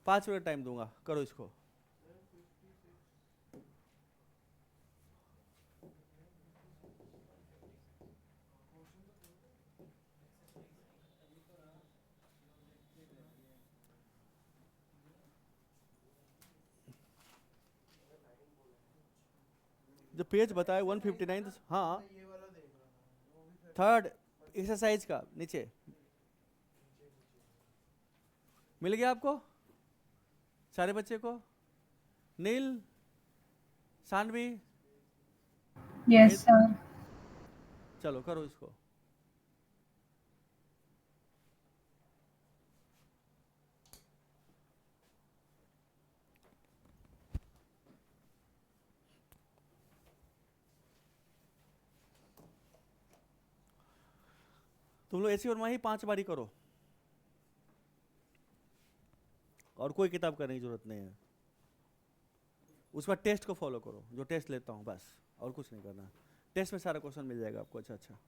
5 मिनट टाइम दूंगा, करो इसको। जो पेज बताए 159, हाँ थर्ड एक्सरसाइज का नीचे मिल गया आपको सारे बच्चे को? नील, सानवी, यस मोहित, सर। चलो करो इसको। तुम लोग ऐसी और ही 5 बारी करो, और कोई किताब करने की जरूरत नहीं है। उसका टेस्ट को फॉलो करो, जो टेस्ट लेता हूँ बस, और कुछ नहीं करना। टेस्ट में सारा क्वेश्चन मिल जाएगा आपको। अच्छा अच्छा,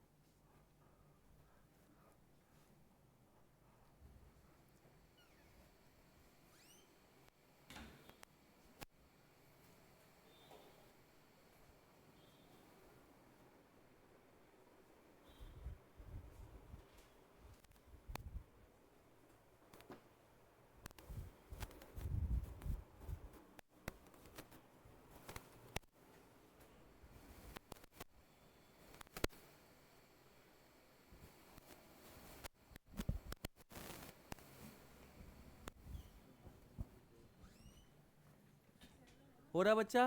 हो रहा बच्चा?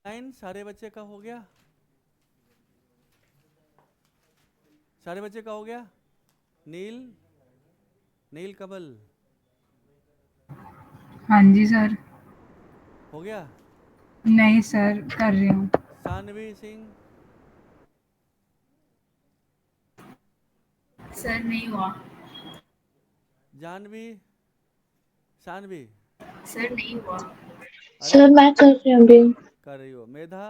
9 सारे बच्चे का हो गया, सारे बच्चे का हो गया। नील, नील कमल हाँ जी सर। हो गया। नहीं सर, कर रही हूँ। सानवी सिंह, सर नहीं हुआ। जानवी, सानवी, सर नहीं हुआ। अरे सर मैं कर रही हूँ अभी। कर रही हो। मेधा,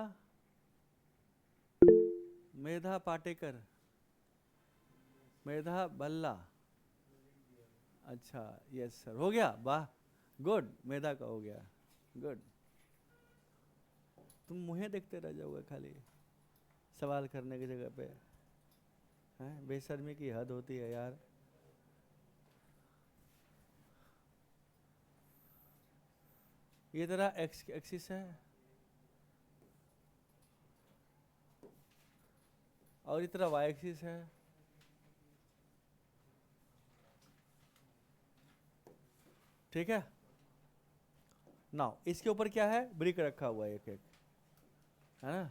मेधा पाटेकर, मेधा बल्ला, अच्छा यस सर, हो गया, वाह गुड, मेधा का हो गया, गुड। तुम मुझे देखते रह जाओगे खाली सवाल करने की जगह पे, हैं? बेशर्मी की हद होती है यार। ये तेरा एक्स एक्सिस है और ये तेरा वाई एक्सिस है। ठीक है, नाउ इसके ऊपर क्या है, ब्रिक रखा हुआ है एक एक, है ना?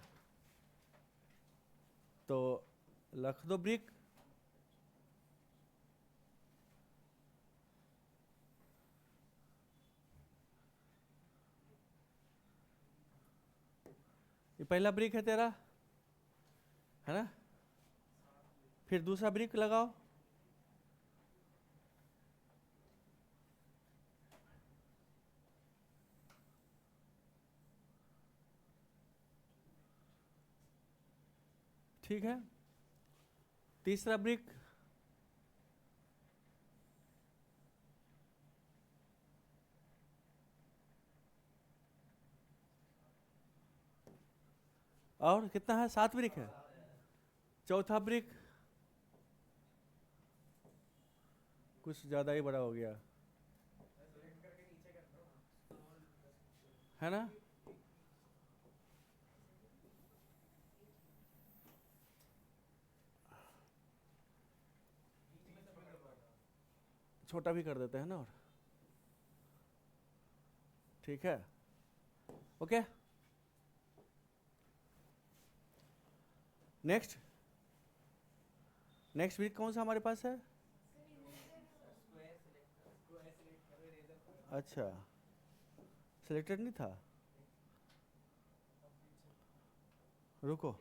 तो रख दो ब्रिक। ये पहला ब्रिक है तेरा, है ना? फिर दूसरा ब्रिक लगाओ, ठीक है। तीसरा ब्रिक, और कितना है, 7 ब्रिक है। चौथा ब्रिक कुछ ज्यादा ही बड़ा हो गया, है ना? छोटा भी कर देते हैं ना, और ठीक है, ओके। नेक्स्ट, नेक्स्ट ब्रिक कौन सा हमारे पास है? अच्छा, सिलेक्टेड नहीं था, रुको।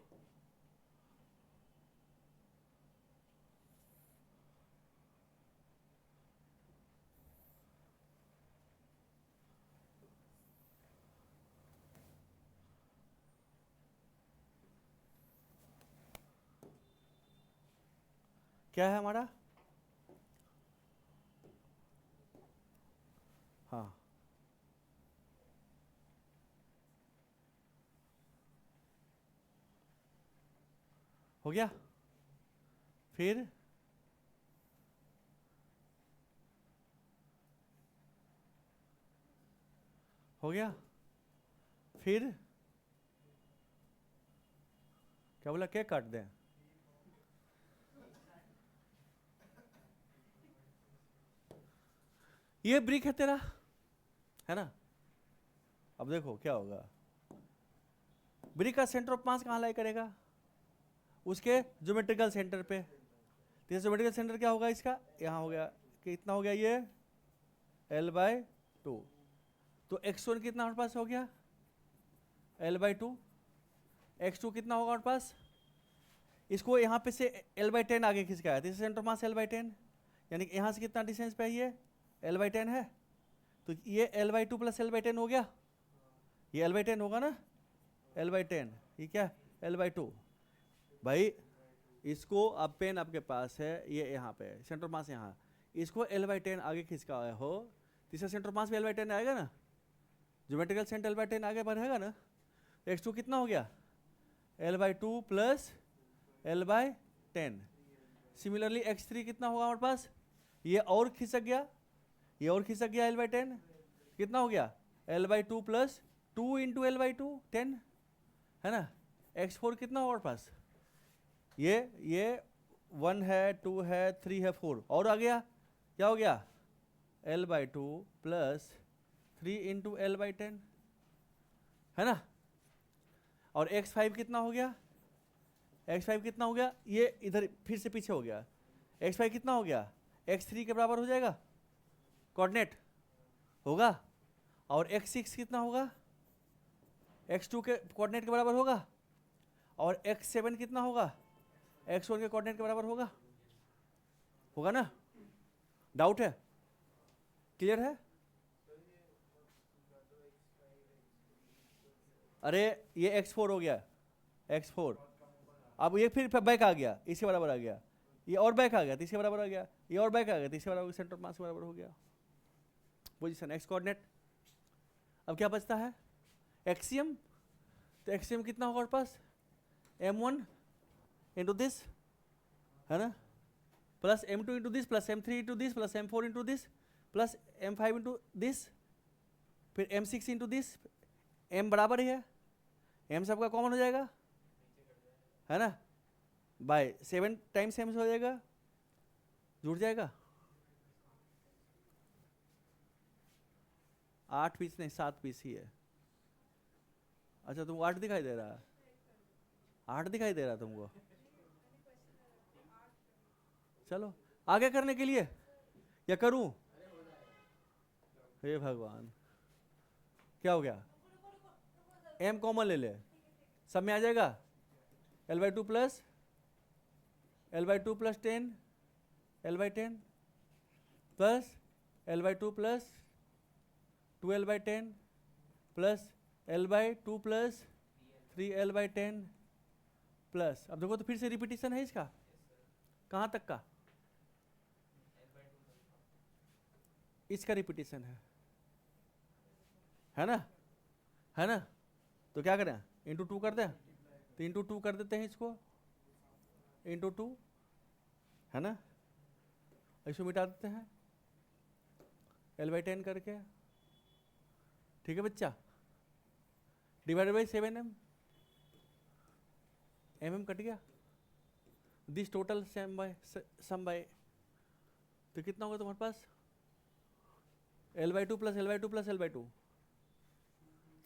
क्या है हमारा? हाँ, हो गया। फिर हो गया। फिर क्या बोला, केक काट दें? ये ब्रिक है तेरा, है ना? अब देखो क्या होगा, ब्रिक का सेंटर ऑफ मास कहाँ लाई करेगा? उसके ज्योमेट्रिकल सेंटर पे। तो ज्योमेट्रिकल सेंटर क्या होगा इसका, यहाँ हो गया, कितना हो गया ये, L/2। तो x1 कितना हमारे पास हो गया, L/2। x2 कितना होगा हमारे पास, इसको यहाँ पे से L/10 आगे खिसका है, तो सेंटर ऑफ मास L/10, यानी कि यहाँ से कितना डिस्टेंस पे है, ये L/10 है। तो ये L/2 प्लस L/10 हो गया, ये L/10 होगा ना, L/10, ये क्या, L/2। भाई इसको, अब पेन आपके पास है, ये यहाँ पे सेंटर मास यहाँ, इसको L/10 आगे खिसका हो, तीसरा सेंटर मास भी L/10 आएगा ना, ज्योमेट्रिकल सेंटर L/10 आगे बढ़ेगा ना। x2 कितना हो गया, L/2 plus L/10। Similarly x3 कितना होगा हमारे पास, ये और खिसक गया, ये और खिसक गया L/10, कितना हो गया, L/2 प्लस 2 इंटू L/2 10, है ना? x4 कितना होगा हमारे पास, ये 1 है, 2 है, 3 है, 4 और आ गया, क्या हो गया, L/2 प्लस 3 इंटू L/10, है ना? और x5 कितना हो गया, x5 कितना हो गया, ये इधर फिर से पीछे हो गया, x5 कितना हो गया, x3 के बराबर हो जाएगा कोऑर्डिनेट होगा, और x6 कितना होगा, x2 के कोऑर्डिनेट के बराबर होगा, और x7 कितना होगा, x1 के कोऑर्डिनेट के बराबर होगा, होगा ना, डाउट है, क्लियर है? अरे ये x4 हो गया, x4, अब ये फिर बैक आ गया, इसके बराबर आ गया, ये और बैक आ गया तो इसके बराबर आ गया, ये और बैक आ गया तो इसके बराबर, सेंटर ऑफ मास के बराबर हो गया, पोजीशन x कोऑर्डिनेट। अब क्या बचता है, एक्सियम, तो एक्सियम कितना होगा हमारे पास, m1 इंटू दिस, है ना, plus m2 into this, plus m3 into this, plus m4 into this, plus m5 into this, फिर m6 इंटू दिस, m बराबर ही है, m सबका कॉमन हो जाएगा, है ना, बाय 7 टाइम्स m हो जाएगा, जुड़ जाएगा, 8 पीस नहीं 7 पीस ही है। अच्छा तुमको 8 दिखाई दे रहा है, 8 दिखाई दे रहा है तुमको, चलो आगे करने के लिए या करूं, हे भगवान क्या हो गया, m कॉमन ले ले, सब में आ जाएगा, l/2 plus l/2 plus 10 l/10 plus l/2 plus 2l/10 plus l/2 plus 3l/10 plus, अब देखो तो फिर से रिपीटिशन है इसका, कहाँ तक का, इसका रिपीटिशन है ना, है ना, तो क्या करें, इंटू 2 कर दें, तो इंटू 2 कर देते हैं इसको, इंटू 2, है ना, इसको मिटा देते हैं l/10 करके, ठीक है बच्चा, divided by 7m, mm cut गया, दिस टोटल सम बाय, तो कितना होगा तुम्हारे पास, l/2 plus l/2 plus l/2,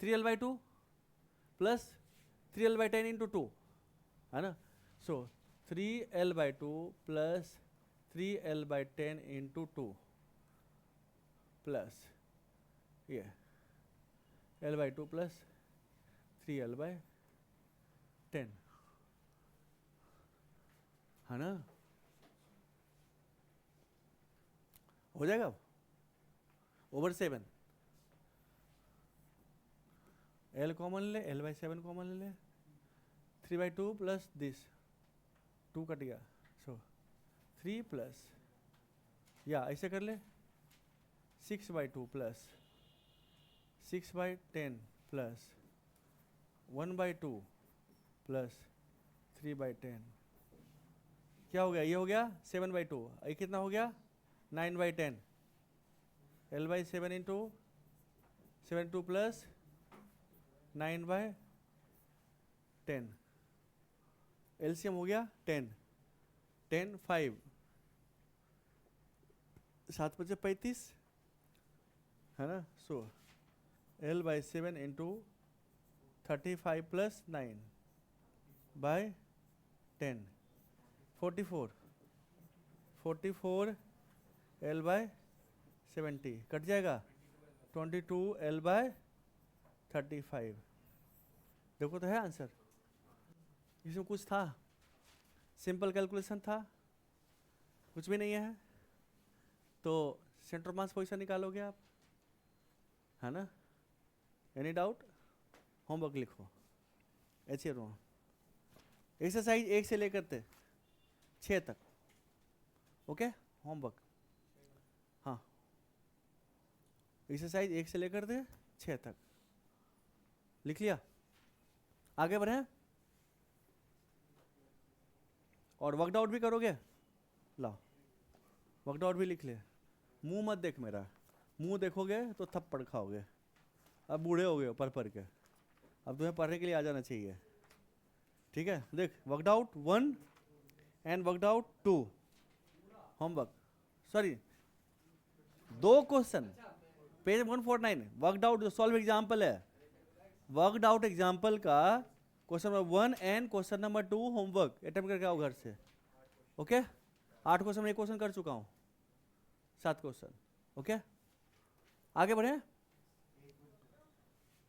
3l/2 plus 3l/10 into 2, है ना, सो 3l/2 plus 3l/10 into 2 plus ये l/2 प्लस 3l/10, है ना, हो जाएगा ओवर 7, l कॉमन ले, l/7 कॉमन ले ले, 3/2 प्लस दिस 2 कट गया, सो 3 प्लस, या ऐसे कर ले 6/2 प्लस 6/10 प्लस 1/2 प्लस 3/10, क्या हो गया, ये हो गया 7/2, ये कितना हो गया 9/10, l/7 इंटू 7/2 प्लस 9/10, एलसीएम हो गया 10, 10 5, 7 × 35, है ना, सो l/7 into 35 plus 9/10, 44, 44 l/70 cut जाएगा, 22 l/35, देखो तो है आंसर, इसमें कुछ था, सिंपल कैलकुलेशन था, कुछ भी नहीं है, तो सेंटर मास पोजीशन निकालोगे आप, है ना, एनी डाउट, होमवर्क लिखो, ऐसे रो, एक्सरसाइज 1 से लेकर 6 तक, ओके, होमवर्क, हाँ, एक्सरसाइज 1 से लेकर 6 तक लिख लिया, आगे बढ़े, और वर्कड आउट भी करोगे, लाओ वर्कड आउट भी लिख ले, मुंह मत देख मेरा, मुंह देखोगे तो थप्पड़ खाओगे, अब बूढ़े हो गए पढ़ के, अब तुम्हें पढ़ने के लिए आ जाना चाहिए, ठीक है, देख worked out 1 and worked out 2, homework, sorry 2 question, page 149, worked out जो सॉल्व एग्जाम्पल है, वर्कड आउट एग्जाम्पल का question number 1 and question number 2 homework attempt करके आओ घर से। ओके 8 क्वेश्चन में 1 क्वेश्चन कर चुका हूँ, 7 क्वेश्चन। ओके आगे बढ़े।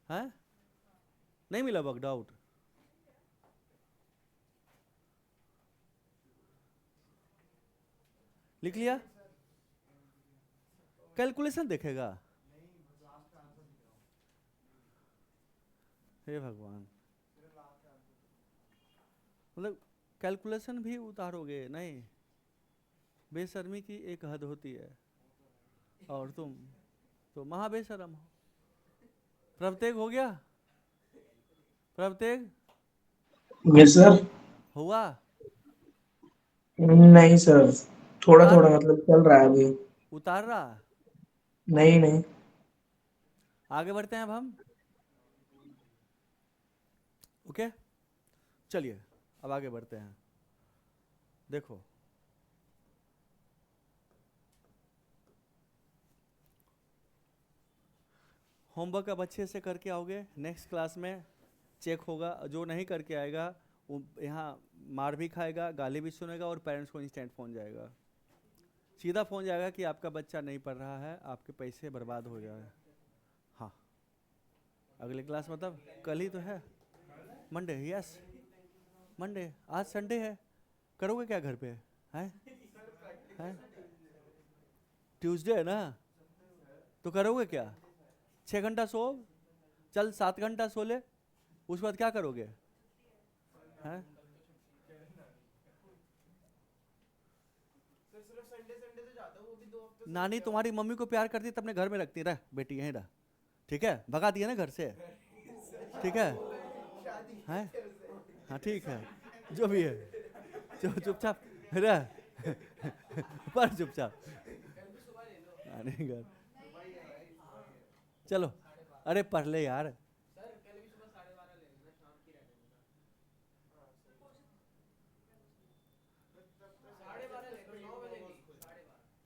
हैं नहीं मिला वर्क आउट? लिख लिया? कैलकुलेशन देखेगा? हे भगवान, मतलब कैलकुलेशन भी उतारोगे? नहीं, बेशर्मी की एक हद होती है, और तुम तो महा बेशरम हो। प्रत्येक हो गया? प्रत्येक यस सर। हुआ? नहीं सर, थोड़ा उतार थोड़ा मतलब चल रहा है अभी। उतार रहा? नहीं नहीं। आगे बढ़ते हैं अब हम। ओके चलिए अब आगे बढ़ते हैं। देखो होमवर्क अब अच्छे से करके आओगे, नेक्स्ट क्लास में चेक होगा। जो नहीं करके आएगा वो यहाँ मार भी खाएगा, गाली भी सुनेगा, और पेरेंट्स को इंस्टेंट फ़ोन जाएगा, सीधा फ़ोन जाएगा कि आपका बच्चा नहीं पढ़ रहा है, आपके पैसे बर्बाद हो जाए। हाँ अगली क्लास मतलब कल ही तो है, मंडे। यस मंडे, आज संडे है, करोगे क्या घर पे? हैं हैं ट्यूसडे है ना, तो करोगे क्या? 6 घंटा सो, चल 7 घंटा सो ले, उसके बाद क्या करोगे? हैं नानी तुम्हारी मम्मी को प्यार करती तब अपने घर में रखती, रह बेटी यहीं रह, ठीक है? भगा दिया ना घर से, ठीक है? हैं हाँ ठीक है, जो भी है चुपचाप रह पर चुपचाप नानी घर। चलो अरे पढ़ ले यार।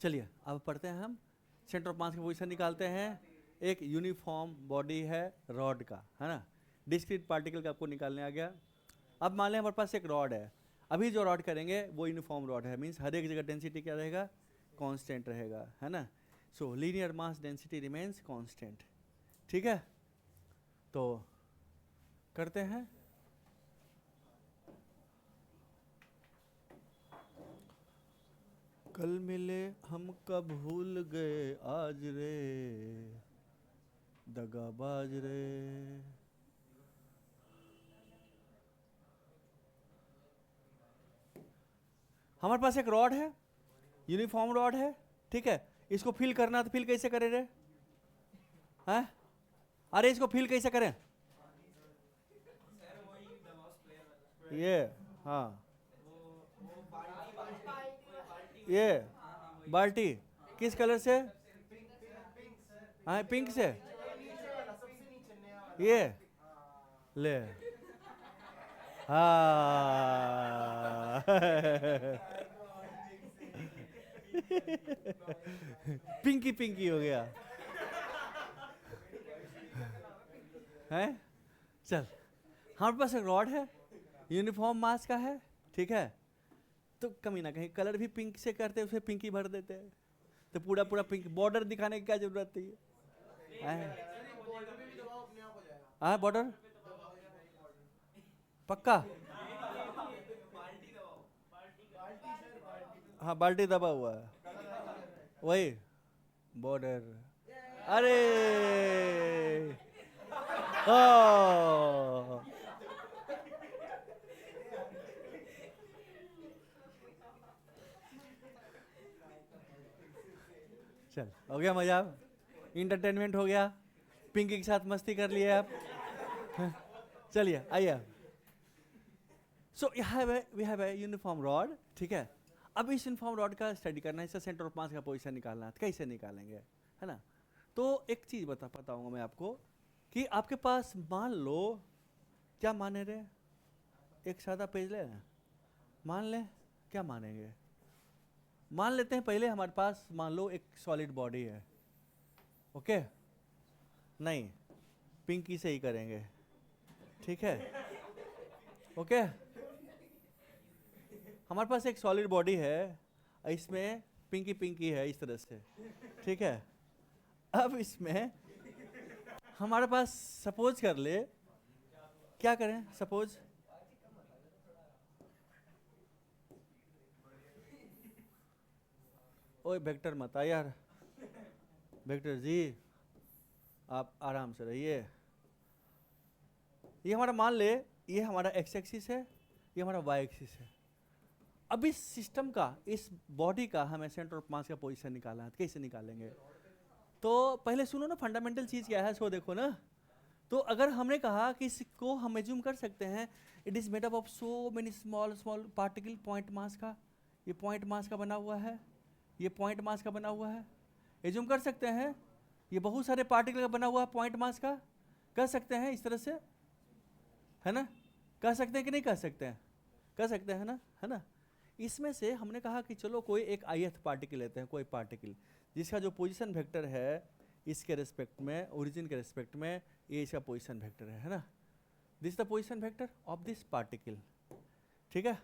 चलिए अब पढ़ते हैं हम। सेंटर ऑफ मास की पोजीशन निकालते हैं। एक यूनिफॉर्म बॉडी है रॉड का, है ना, डिस्क्रीट पार्टिकल का आपको निकालने आ गया। अब मान लें हमारे पास एक रॉड है, अभी जो रॉड करेंगे वो यूनिफॉर्म रॉड है, मीन्स हर एक जगह डेंसिटी क्या रहेगा? कांस्टेंट रहेगा, है ना। सो linear mass density remains constant, ठीक है? तो करते हैं। कल मिले हम कब भूल गए आज रे, दगाबाज रे। हमारे पास एक रॉड है, यूनिफॉर्म रॉड है, ठीक है? इसको फिल करना तो फिल कैसे करें रे? हैं अरे इसको फिल कैसे करें? ये हाँ ये बाल्टी किस कलर से? हाँ पिंक से। ये ले हाँ पिंकी पिंकी हो गया है। चल हमारे पास एक रॉड है, यूनिफॉर्म मास का है, ठीक है? तो कमी ना कहीं कलर भी पिंक से करते उसे पिंकी भर देते हैं, तो पूरा पूरा पिंक। बॉर्डर दिखाने की क्या जरूरत थी? हाँ बॉर्डर पक्का। हाँ बाल्टी दबा हुआ है, वही बॉर्डर। अरे ओ चल हो गया मजा, इंटरटेनमेंट हो गया, पिंकी के साथ मस्ती कर लिए आप। चलिए आइए। So we have a uniform rod, ठीक है? अब इस यूनिफॉर्म रॉड का स्टडी करना है, इसका सेंटर ऑफ मास का पोजीशन निकालना है, तो कैसे निकालेंगे, है ना? तो एक चीज़ बताऊंगा मैं आपको कि आपके पास मान लो, क्या माने रे, एक सादा पेज ले मान लें, क्या मानेंगे? मान लेते हैं पहले हमारे पास मान लो एक सॉलिड बॉडी है, ओके? नहीं पिंकी से ही करेंगे, ठीक है? ओके, हमारे पास एक सॉलिड बॉडी है, इसमें पिंकी पिंकी है इस तरह से, ठीक है। अब इसमें हमारे पास सपोज कर ले, क्या करें सपोज, ओए वेक्टर मत आ यार, वेक्टर जी आप आराम से रहिए। ये हमारा मान ले, ये हमारा एक्स एक्सिस है, ये हमारा वाई एक्सिस है। अब इस सिस्टम का, इस बॉडी का हमें सेंटर ऑफ मास का पोजीशन निकालना है, तो कैसे निकालेंगे? तो पहले सुनो ना, फंडामेंटल चीज क्या है सो देखो ना। तो अगर हमने कहा कि इसको हम एज्यूम कर सकते हैं, it is made up of so many small small particle, point mass का, ये पॉइंट मास का बना हुआ है, ये पॉइंट मास का बना हुआ है, एज्यूम कर सकते हैं ये बहुत सारे पार्टिकल का बना हुआ है पॉइंट मास का, कर सकते हैं इस तरह से, है ना? कह सकते हैं कि नहीं कह सकते हैं? कह सकते हैं ना, है ना? इसमें से हमने कहा कि चलो कोई एक ith पार्टिकल लेते हैं, कोई पार्टिकल जिसका जो पोजीशन वेक्टर है इसके रिस्पेक्ट में, ओरिजिन के रिस्पेक्ट में, ये इसका पोजीशन वेक्टर है ना? This the position vector of this particle, ठीक है?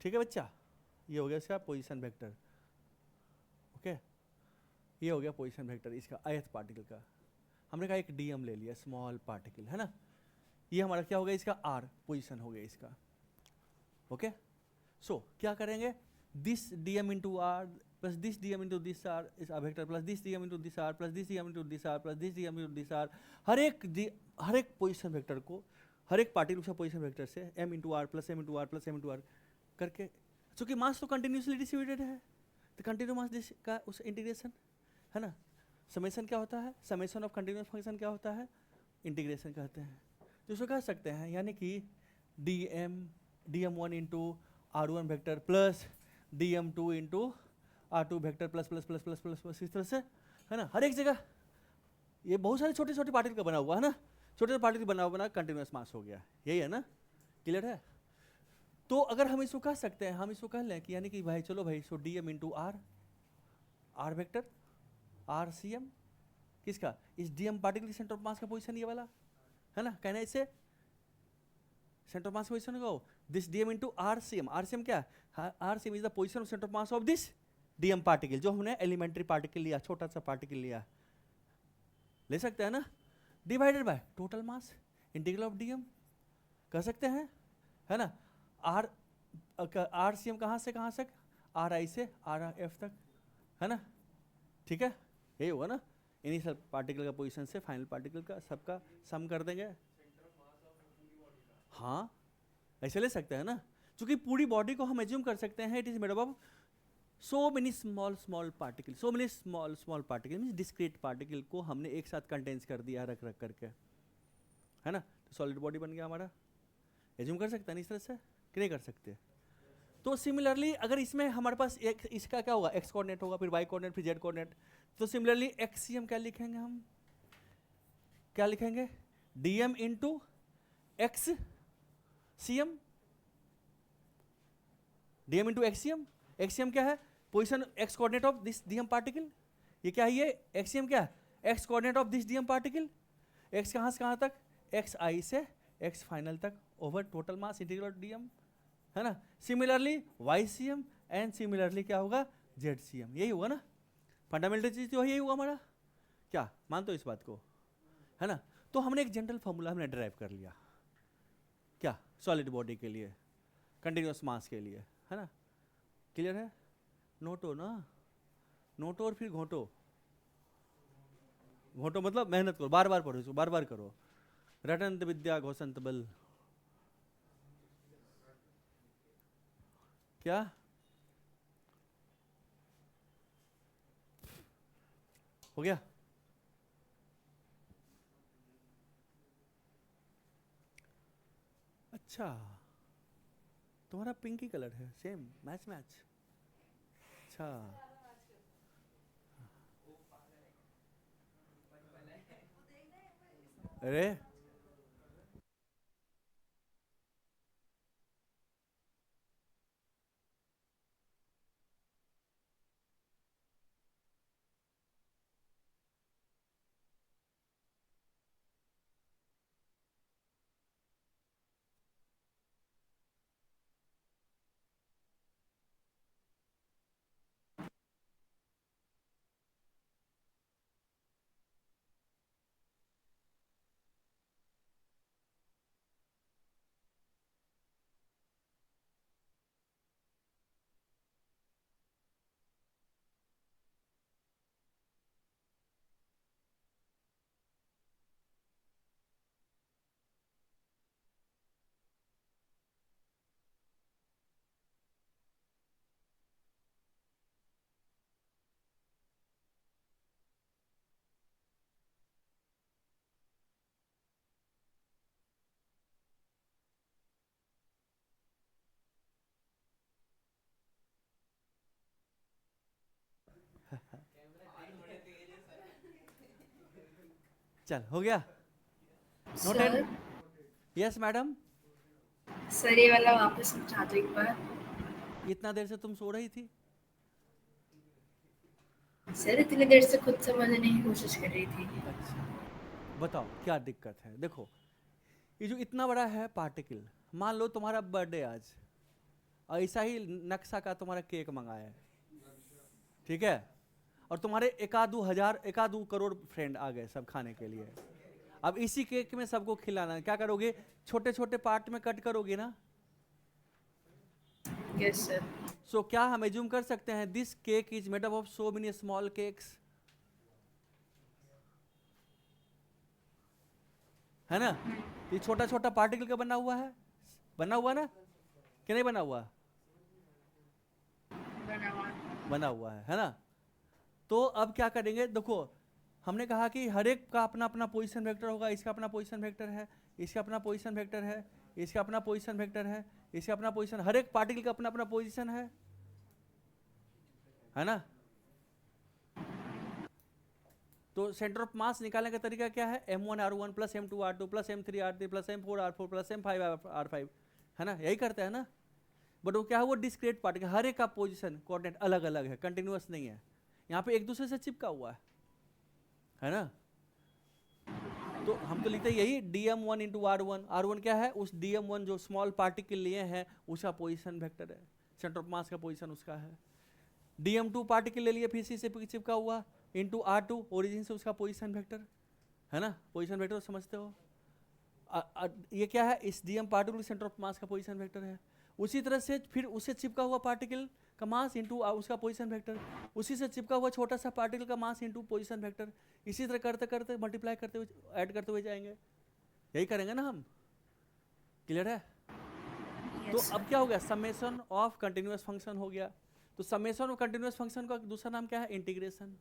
ठीक है बच्चा, ये हो गया इसका पोजीशन वेक्टर, ओके? ये हो गया पोजीशन वेक्टर इसका ith पार्टिकल का। हमने कहा एक dm ले लिया, स्मॉल पार्टिकल, है ना? ये हमारा क्या हो गया, इसका r पोजीशन हो गया इसका, ओके? सो क्या करेंगे, this dm into r plus this dm into this r इस vector, plus this dm into this r, plus this dm into this r, plus this dm into this r, हर एक position vector को, हर एक particle का position vector से m into r plus m into r plus m into r करके, चूंकि मास तो कंटिन्यूसली डिस्ट्रीब्यूटेड है, तो कंटिन्यू मास का उस इंटीग्रेशन, है ना? समेशन क्या होता है, समेशन ऑफ कंटिन्यूस फंक्शन क्या होता है, इंटीग्रेशन कहते हैं। तो इसको कह सकते हैं, यानी कि dm1 into r1 vector plus dm2 into r2 vector plus plus plus plus plus plus, इस तरह से, है ना? हर एक जगह ये बहुत सारे छोटे छोटे पार्टिकल का बना हुआ है ना, छोटे छोटे पार्टिकल बना कंटिन्यूस मास हो गया, यही है ना? क्लियर है? तो अगर हम इसको कह सकते हैं, हम इसको कह लें कि यानी कि भाई चलो भाई, so dm into r vector r c m, किसका, इस डीएम पार्टिकल की सेंटर ऑफ मास का पोजीशन ये वाला, है ना? कहना इसे सेंटर ऑफ मास पोजीशन को, this d m into r c m, r c m क्या है, r c m is the position of centre of mass of this d m particle, जो हमने एलिमेंट्री पार्टिकल लिया, छोटा सा पार्टिकल लिया, ले सकते हैं ना, divided by total mass integral of DM, कह सकते हैं, है ना? आरसीएम कहाँ से कहाँ तक, आर आई से आर एफ तक, है ना? ठीक है, यही होगा ना, इनिशियल पार्टिकल का पोजीशन से फाइनल पार्टिकल का सबका सम कर देंगे। हाँ, ऐसे ले सकते हैं ना, क्योंकि पूरी बॉडी को हम एज्यूम कर सकते हैं it is made up of so many small small particle, so many small small particle means discrete particle को हमने एक साथ कंटेंस कर दिया रख रख करके, है ना? तो सॉलिड बॉडी बन गया हमारा, एज्यूम कर सकते हैं इस तरह से कि नहीं कर सकते? तो सिमिलरली अगर इसमें हमारे पास एक इसका क्या होगा, एक्स कोऑर्डिनेट होगा, फिर वाई कोऑर्डिनेट, फिर जेड कोऑर्डिनेट, तो सिमिलरली एक्सीएम क्या लिखेंगे हम, क्या लिखेंगे, d m into x c m, d m into x c m, x c m क्या है, position x coordinate of this d m particle, ये क्या है, ये एक्सीएम क्या है, x coordinate of this d m particle, x कहाँ से कहाँ तक, एक्स आई से एक्स फाइनल तक over total mass integral of d m, है ना? Similarly y c M and similarly क्या होगा, जेड सी एम, यही होगा ना, फंडामेंटल चीज तो यही हुआ हमारा, क्या मानते हो इस बात को, है ना? तो हमने एक जनरल फॉर्मूला हमने ड्राइव कर लिया, क्या, सॉलिड बॉडी के लिए, कंटिन्यूस मास के लिए, है ना? क्लियर है? नोटो ना, नोटो और फिर घोटो, घोटो मतलब मेहनत करो, बार बार पढ़ो इसको, बार बार करो, रटंत विद्या घोषंत बल, क्या हो गया? अच्छा, तुम्हारा पिंकी कलर है, सेम मैच मैच, अच्छा, अरे चल हो गया sir noted yes madam sir ये वाला वापस समझा दो एक बार। इतना देर से तुम सो रही थी सर इतनी देर से खुद समझने की कोशिश कर रही थी। अच्छा बताओ क्या दिक्कत है देखो ये जो इतना बड़ा है पार्टिकल मान लो तुम्हारा बर्थडे आज ऐसा ही नक्शा का तुम्हारा केक मंगाया है ठीक है और तुम्हारे एकादू हजार एकादू करोड़ फ्रेंड आ गए सब खाने के लिए अब इसी केक में सबको खिलाना है क्या करोगे छोटे छोटे पार्ट में कट करोगे ना यस सर। सो क्या हम एज्यूम कर सकते हैं this cake is made up of so many small cakes है ना ये छोटा छोटा पार्टिकल का बना हुआ ना कि नहीं बना हुआ बना हुआ है ना तो अब क्या करेंगे देखो हमने कहा कि हर एक का अपना अपना पोजीशन वेक्टर होगा इसका अपना पोजीशन वेक्टर है इसका अपना पोजीशन वेक्टर है इसका अपना पोजीशन वेक्टर है इसका अपना पोजीशन हर एक पार्टिकल का अपना अपना पोजीशन है ना तो सेंटर ऑफ मास निकालने का तरीका क्या है m1r1 plus m2r2 plus m3r3 plus m4r4 plus m5r5 है ना यही करते हैं ना बट वो क्या है वो डिस्क्रीट पार्टिकल हर एक का पोजीशन कोऑर्डिनेट अलग अलग है कंटिन्यूअस नहीं है यहाँ पे एक दूसरे से चिपका हुआ है ना तो हम तो लिखते हैं यही dm1 इंटू r1 क्या है उस dm1 जो स्मॉल पार्टिकल लिए हैं उसका पोजीशन वेक्टर है सेंटर ऑफ मास का पोजीशन उसका है dm2 पार्टिकल ले लिए फिर से चिपका हुआ इंटू r2 ओरिजिन से उसका पोजीशन वेक्टर है ना पोजीशन वेक्टर समझते हो ये क्या है इस dm particle centre of mass का पोजीशन वेक्टर है उसी तरह से फिर उससे चिपका हुआ पार्टिकल का मास इंटू उसका पोजीशन वेक्टर उसी से चिपका हुआ छोटा सा पार्टिकल का मास इंटू पोजीशन वेक्टर इसी तरह करते करते मल्टीप्लाई करते हुए ऐड करते हुए जाएंगे यही करेंगे ना हम क्लियर है तो अब क्या हो गया समेशन ऑफ कंटिन्यूअस फंक्शन हो गया तो समेशन ऑफ कंटिन्यूअस फंक्शन का दूसरा नाम क्या है इंटीग्रेशन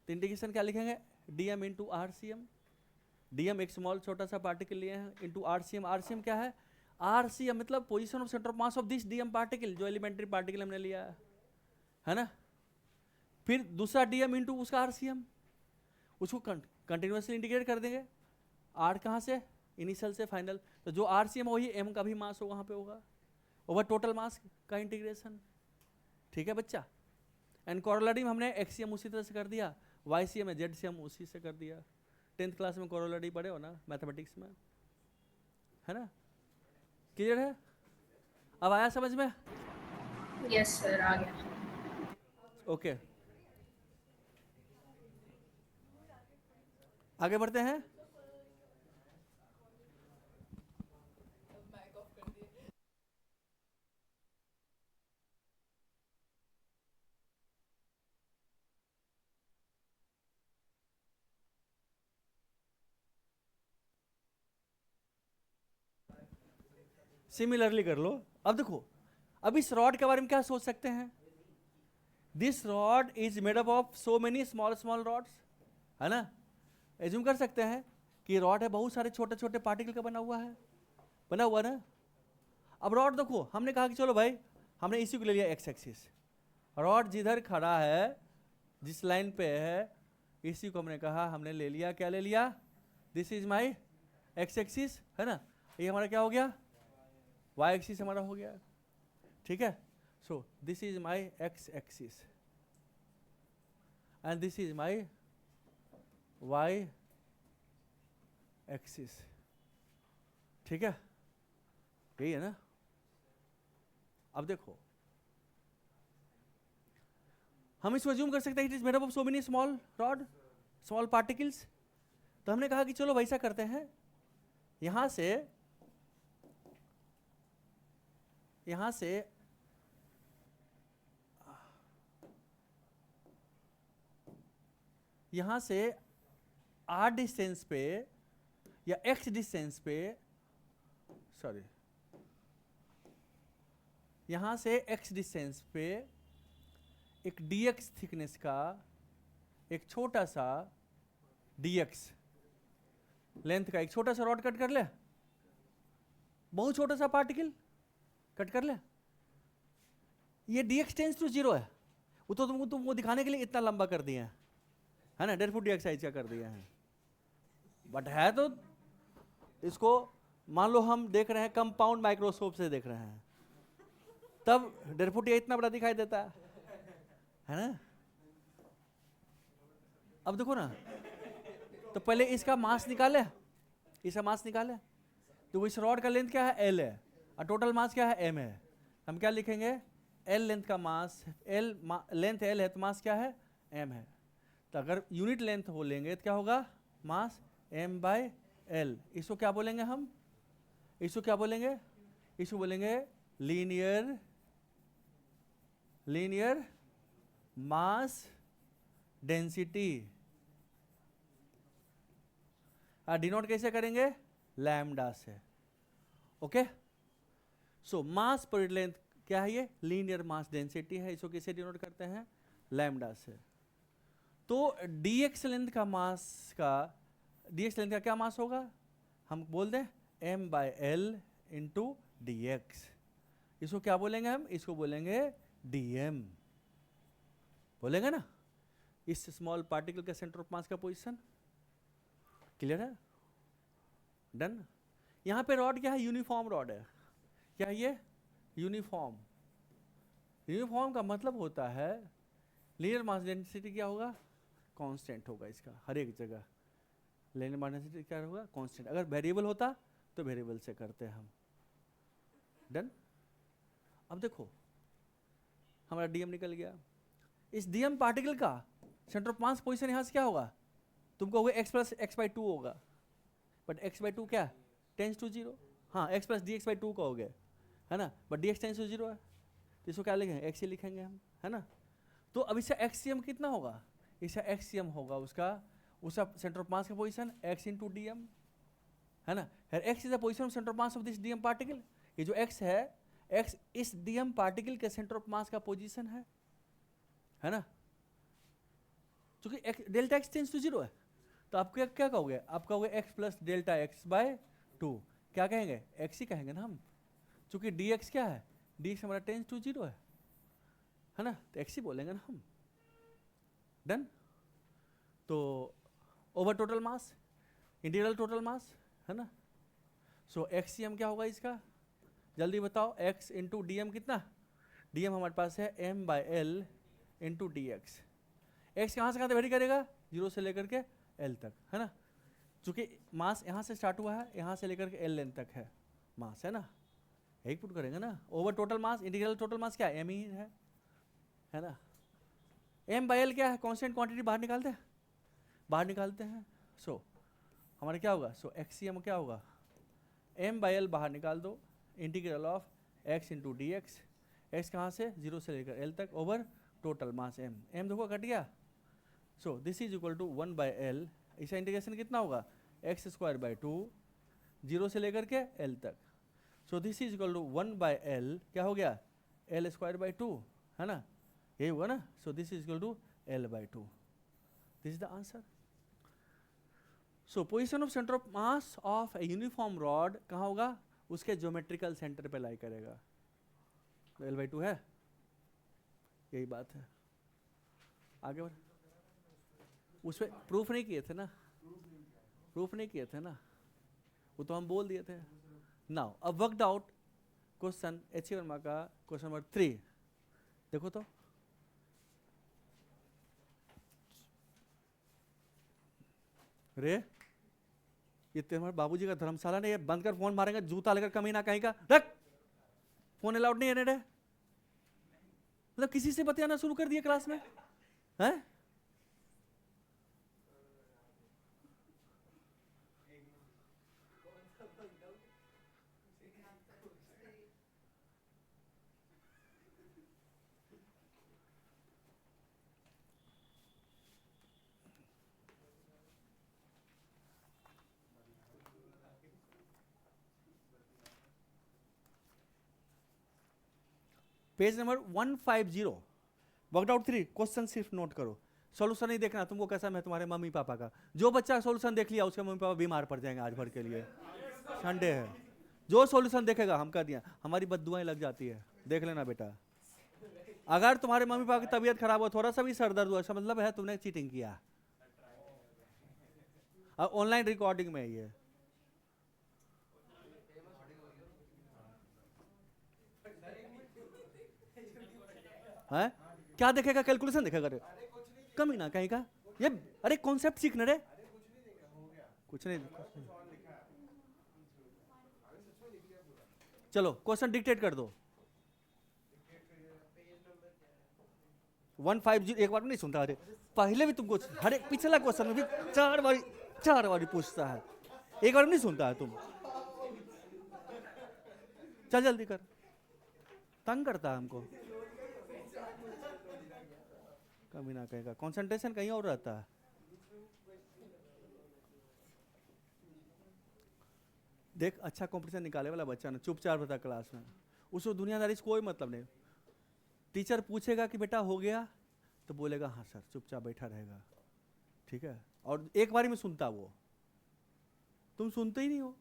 तो इंटीग्रेशन क्या लिखेंगे dm इंटू आरसीएम dm एक स्मॉल छोटा सा पार्टिकल लिए हैं इंटू आरसीएम क्या है आरसीएम मतलब position of centre of mass of this dm particle जो एलिमेंट्री पार्टिकल हमने लिया है ना फिर दूसरा dm इंटू उसका आरसीएम उसको कंटिन्यूअसली इंटीग्रेट कर देंगे आर कहाँ से इनिशियल से फाइनल तो जो आरसीएम वही m का भी मास हो वहाँ पे होगा ओवर टोटल मास का इंटीग्रेशन ठीक है बच्चा एंड कोरोलरी में हमने एक्सीएम उसी तरह से कर दिया वाईसीएम है जेडसीएम उसी से कर दिया 10th क्लास में कोरोलरी पढ़े हो ना मैथमेटिक्स में है ना क्लियर है अब आया समझ में यस सर आ गया। ओके आगे बढ़ते हैं सिमिलरली कर लो अब देखो अब इस रॉड के बारे में क्या सोच सकते हैं this rod is made up of so many small small rods है ना एज्यूम कर सकते हैं कि रॉड है बहुत सारे छोटे छोटे पार्टिकल का बना हुआ ना अब रॉड देखो हमने कहा कि चलो भाई हमने इसी को ले लिया एक्स एक्सिस रॉड जिधर खड़ा है जिस लाइन पे है इसी को हमने कहा हमने ले लिया क्या ले लिया this is my x axis है ना ये हमारा क्या हो गया वाई एक्सिस हमारा हो गया ठीक है so this is my x axis and this is my y axis ठीक है यही है ना अब देखो हम इसको अज्यूम कर सकते हैं it is made up of so many small rod small particles तो हमने कहा कि चलो वैसा करते हैं यहां से r डिस्टेंस पे या x डिस्टेंस पे सॉरी यहां से x डिस्टेंस पे एक dx थिकनेस का एक छोटा सा dx लेंथ का एक छोटा सा रॉड कट कर ले बहुत छोटा सा पार्टिकल कट कर ले ये dx टेंस टू 0 है वो तो तुमको दिखाने के लिए इतना लंबा कर दिया है ना 1.5 फुट dx साइज का कर दिया है बट है तो इसको मान लो हम देख रहे हैं कंपाउंड माइक्रोस्कोप से देख रहे हैं, तब 1.5 फुट इतना बड़ा दिखाई देता है ना। अब देखो ना, तो पहले इसका मास निकाले, इसका मास निकाले, तो इस रॉड का लेंथ क्या है, L है, और टोटल मास क्या है, M है। हम क्या लिखेंगे, L लेंथ का मास, लेंथ L है तो मास क्या है, M है। तो अगर यूनिट लेंथ हो लेंगे तो क्या होगा, मास M/L। इसको क्या बोलेंगे हम, इसको क्या बोलेंगे, इसको बोलेंगे लीनियर मास डेंसिटी। डिनोट कैसे करेंगे, लैम्डा से। ओके, सो मास पर लेंथ क्या है, ये लीनियर मास डेंसिटी है, इसको कैसे डिनोट करते हैं, लैम्डा से। तो dx लेंथ का मास का, dx लेंथ का क्या मास होगा, हम बोल दें M/L इंटू dx। इसको क्या बोलेंगे हम, इसको बोलेंगे dm, बोलेंगे ना। इस स्मॉल पार्टिकल का सेंटर ऑफ मास का पोजीशन क्लियर है, डन। यहां पे रॉड क्या है, यूनिफॉर्म रॉड है, क्या है ये, यूनिफॉर्म। यूनिफॉर्म का मतलब होता है लीनियर मास डेंसिटी क्या होगा, कांस्टेंट होगा इसका हर एक जगह। लीनियर मास डेंसिटी क्या होगा, कांस्टेंट। अगर वेरिएबल होता तो वेरिएबल से करते हैं हम, डन। अब देखो हमारा डीएम निकल गया। इस डीएम पार्टिकल का सेंटर ऑफ मास पोजीशन यहां से क्या होगा, तुम कहोगे x प्लस x/2 होगा, बट x/2 क्या टेंस टू 0, हाँ x प्लस dx/2 कहोगे, है ना, बट dx टेंस टू 0 है, तो इसको क्या लिखेंगे, x ही लिखेंगे हम, है ना। तो अब इसका एक्सियम कितना होगा, इसका एक्सियम होगा उसका सेंटर ऑफ मास का position x into d m, है ना। x is the position of centre of mass of this d m particle. ये जो x है, x इस डीएम पार्टिकल के सेंटर ऑफ मास का पोजीशन है ना। क्योंकि डेल्टा x टेंस टू 0 है, तो आप क्या कहोगे, आप कहोगे x प्लस डेल्टा x/2, क्या कहेंगे, x ही कहेंगे ना हम, क्योंकि dx क्या है, dx हमारा टेंस टू 0 है ना, तो x ही बोलेंगे ना हम, डन। तो over total mass, integral total mass, है ना। सो एक्सियम क्या होगा इसका, जल्दी बताओ, x इंटू डी एम कितना, dm हमारे पास है M/L इंटू dx। x कहाँ से कहाँ तक वेरी करेगा, 0 से लेकर के L तक, है ना। चूंकि मास यहाँ से स्टार्ट हुआ है, यहाँ से लेकर के L लेंथ तक है मास, है ना, एक पुट करेंगे ना। Over total mass, integral total mass क्या है, M ही है ना। M/L क्या है, कांस्टेंट क्वांटिटी बाहर निकालते हैं। सो हमारा क्या होगा, सो एक्सियम क्या होगा, M/L बाहर निकाल दो, integral of x into d x, x कहाँ से 0 से लेकर L तक, ओवर टोटल मास M देखो कट गया। So this is equal to 1/L, इसका इंटीग्रेशन कितना होगा, x²/2, 0 से लेकर के L तक। So this is equal to 1/L, क्या हो गया, L²/2, है ना, यही हुआ ना। So this is equal to L/2, this is the answer. So position of centre of mass of a uniform rod कहाँ होगा, उसके ज्योमेट्रिकल सेंटर पे लाई करेगा, तो L/2 है, यही बात है। आगे बढ़, उस पर प्रूफ नहीं किए थे ना, प्रूफ नहीं किए थे ना, वो तो हम बोल दिए थे। नाउ अब worked out question H. Verma का क्वेश्चन नंबर 3 देखो तो, रे ये तुम्हारे बाबूजी का धर्मशाला नहीं है, बंद कर, फोन मारेंगे जूता लेकर, कमीना कहीं का, रख फोन अलाउड नहीं है, मतलब किसी से बतियाना शुरू कर दिया क्लास में, हैं? Page number 150, worked out 3 question सिर्फ नोट करो, सॉल्यूशन नहीं देखना तुमको, कैसा मैं तुम्हारे मम्मी पापा का, जो बच्चा सॉल्यूशन देख लिया उसके मम्मी पापा बीमार पड़ जाएंगे आज भर के लिए, संडे है, जो सॉल्यूशन देखेगा हम कर दिया, हमारी बद्दुआएं लग जाती है, देख लेना बेटा। अगर तुम्हारे मम्मी पापा की तबीयत खराब हो, थोड़ा सा भी सर दर्द हुआ, इसका मतलब है तुमने चीटिंग किया, ऑनलाइन रिकॉर्डिंग में है ये। है क्या देखेगा? कैलकुलेशन देखेगा रे, कमी ना कहीं का ये। अरे कॉन्सेप्ट सीखना रे, कुछ नहीं। चलो क्वेश्चन डिक्टेट कर दो। 150 एक बार में नहीं सुनता। अरे पहले भी तुमको हर एक पिछला क्वेश्चन में भी चार बारी पूछता है, एक बार में नहीं सुनता है तुम। चल जल्दी कर, तंग करता है हमको। कभी ना कहेगा, कंसंट्रेशन कहीं और रहता है। देख अच्छा कंपटीशन निकाले वाला बच्चा ना चुपचाप रहता क्लास में, उसको दुनियादारी से कोई मतलब नहीं। टीचर पूछेगा कि बेटा हो गया, तो बोलेगा हाँ सर, चुपचाप बैठा रहेगा, ठीक है। और एक बारी में सुनता वो, तुम सुनते ही नहीं हो।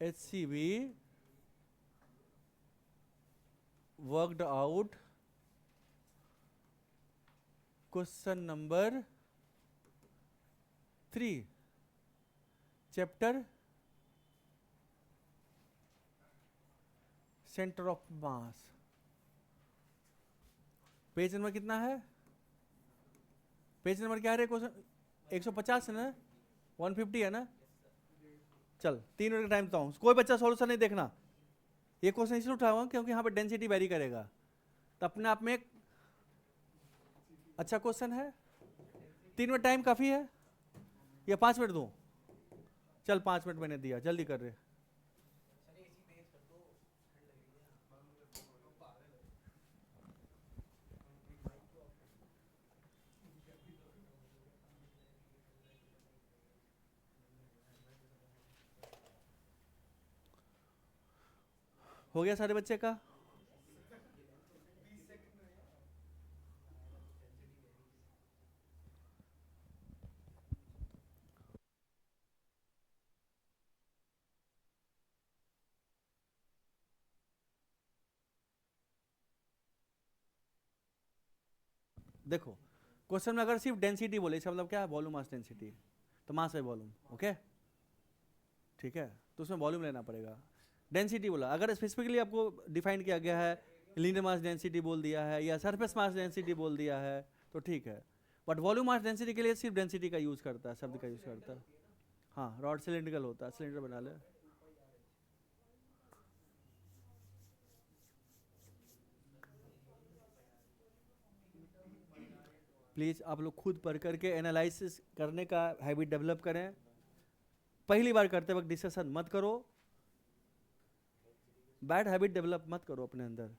HCV worked out question number 3 chapter centre of mass. Page number कितना है? पेज नंबर क्या है क्वेश्चन? 150 है ना, 150 है ना। चल 3 मिनट का टाइम देता हूँ, कोई बच्चा सॉल्यूशन नहीं देखना। ये क्वेश्चन इसलिए उठाया हुआ क्योंकि यहाँ पे डेंसिटी वेरी करेगा, तो अपने आप में एक अच्छा क्वेश्चन है। 3 मिनट टाइम काफी है या 5 मिनट दूं? चल 5 मिनट मैंने दिया, जल्दी कर रहे। हो गया सारे बच्चे का? देखो क्वेश्चन में अगर सिर्फ डेंसिटी बोले, इसका मतलब क्या है? वॉल्यूम मास डेंसिटी, तो मास है वॉल्यूम, ओके ठीक है। तो उसमें वॉल्यूम लेना पड़ेगा। डेंसिटी बोला, अगर स्पेसिफिकली आपको डिफाइन किया गया है, लीनियर मास डेंसिटी बोल दिया है या सरफेस मास डेंसिटी बोल दिया है, तो ठीक है। बट वॉल्यूम मास डेंसिटी के लिए सिर्फ डेंसिटी का यूज करता है, शब्द का यूज करता है। हाँ रॉड सिलेंड्रिकल होता है, सिलेंडर बना ले। प्लीज़ आप लोग खुद पढ़ करके एनालिसिस करने का हैबिट डेवलप करें। पहली बार करते वक्त डिस्कशन मत करो, बैड हैबिट डेवलप मत करो अपने अंदर।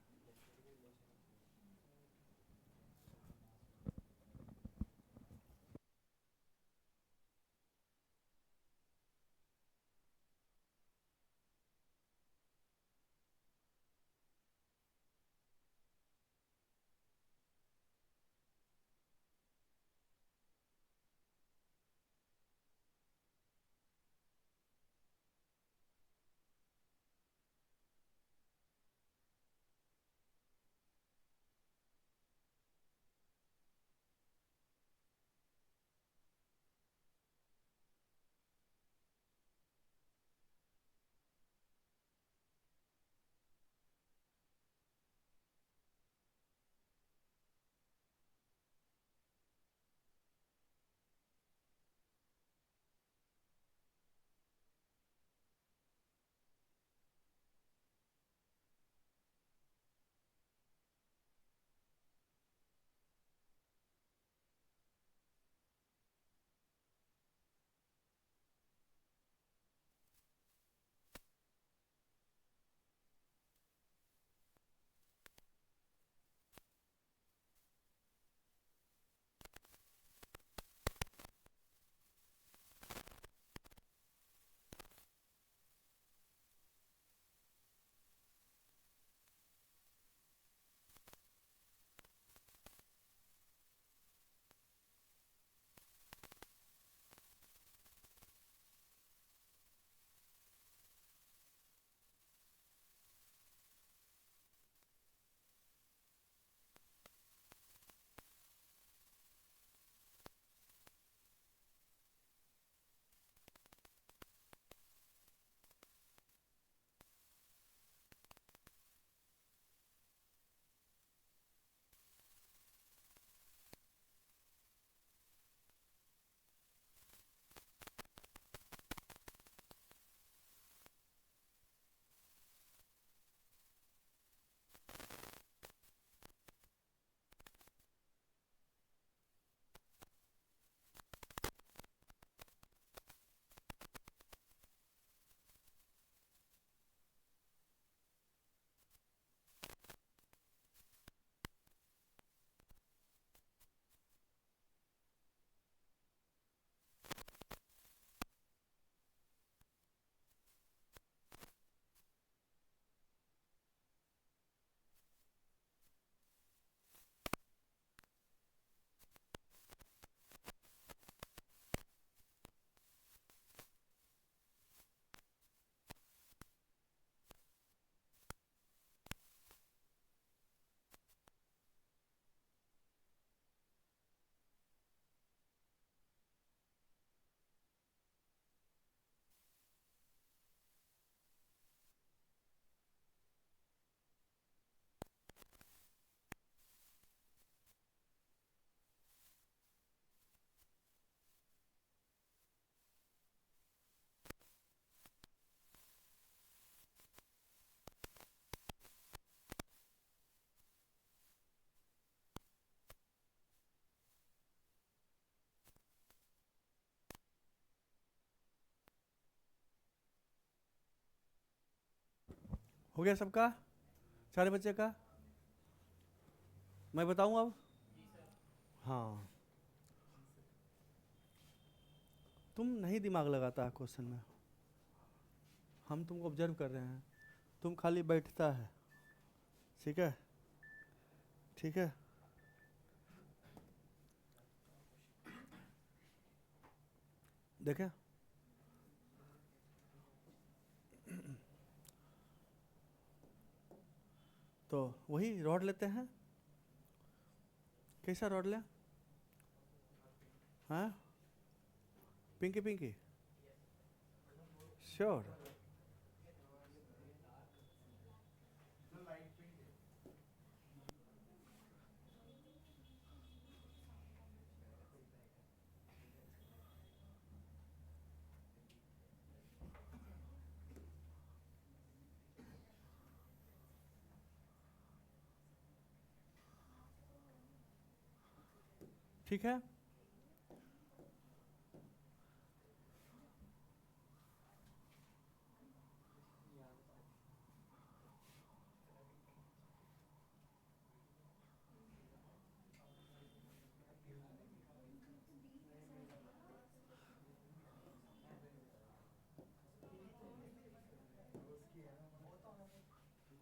हो गया सबका, सारे बच्चे का? मैं बताऊं अब? हाँ, तुम नहीं दिमाग लगाता क्वेश्चन में, हम तुमको ऑब्जर्व कर रहे हैं, तुम खाली बैठता है। ठीक है, ठीक है। देखें, तो वही रॉड लेते हैं। कैसा रॉड लें? हाँ, पिंकी पिंकी, श्योर। ठीक है,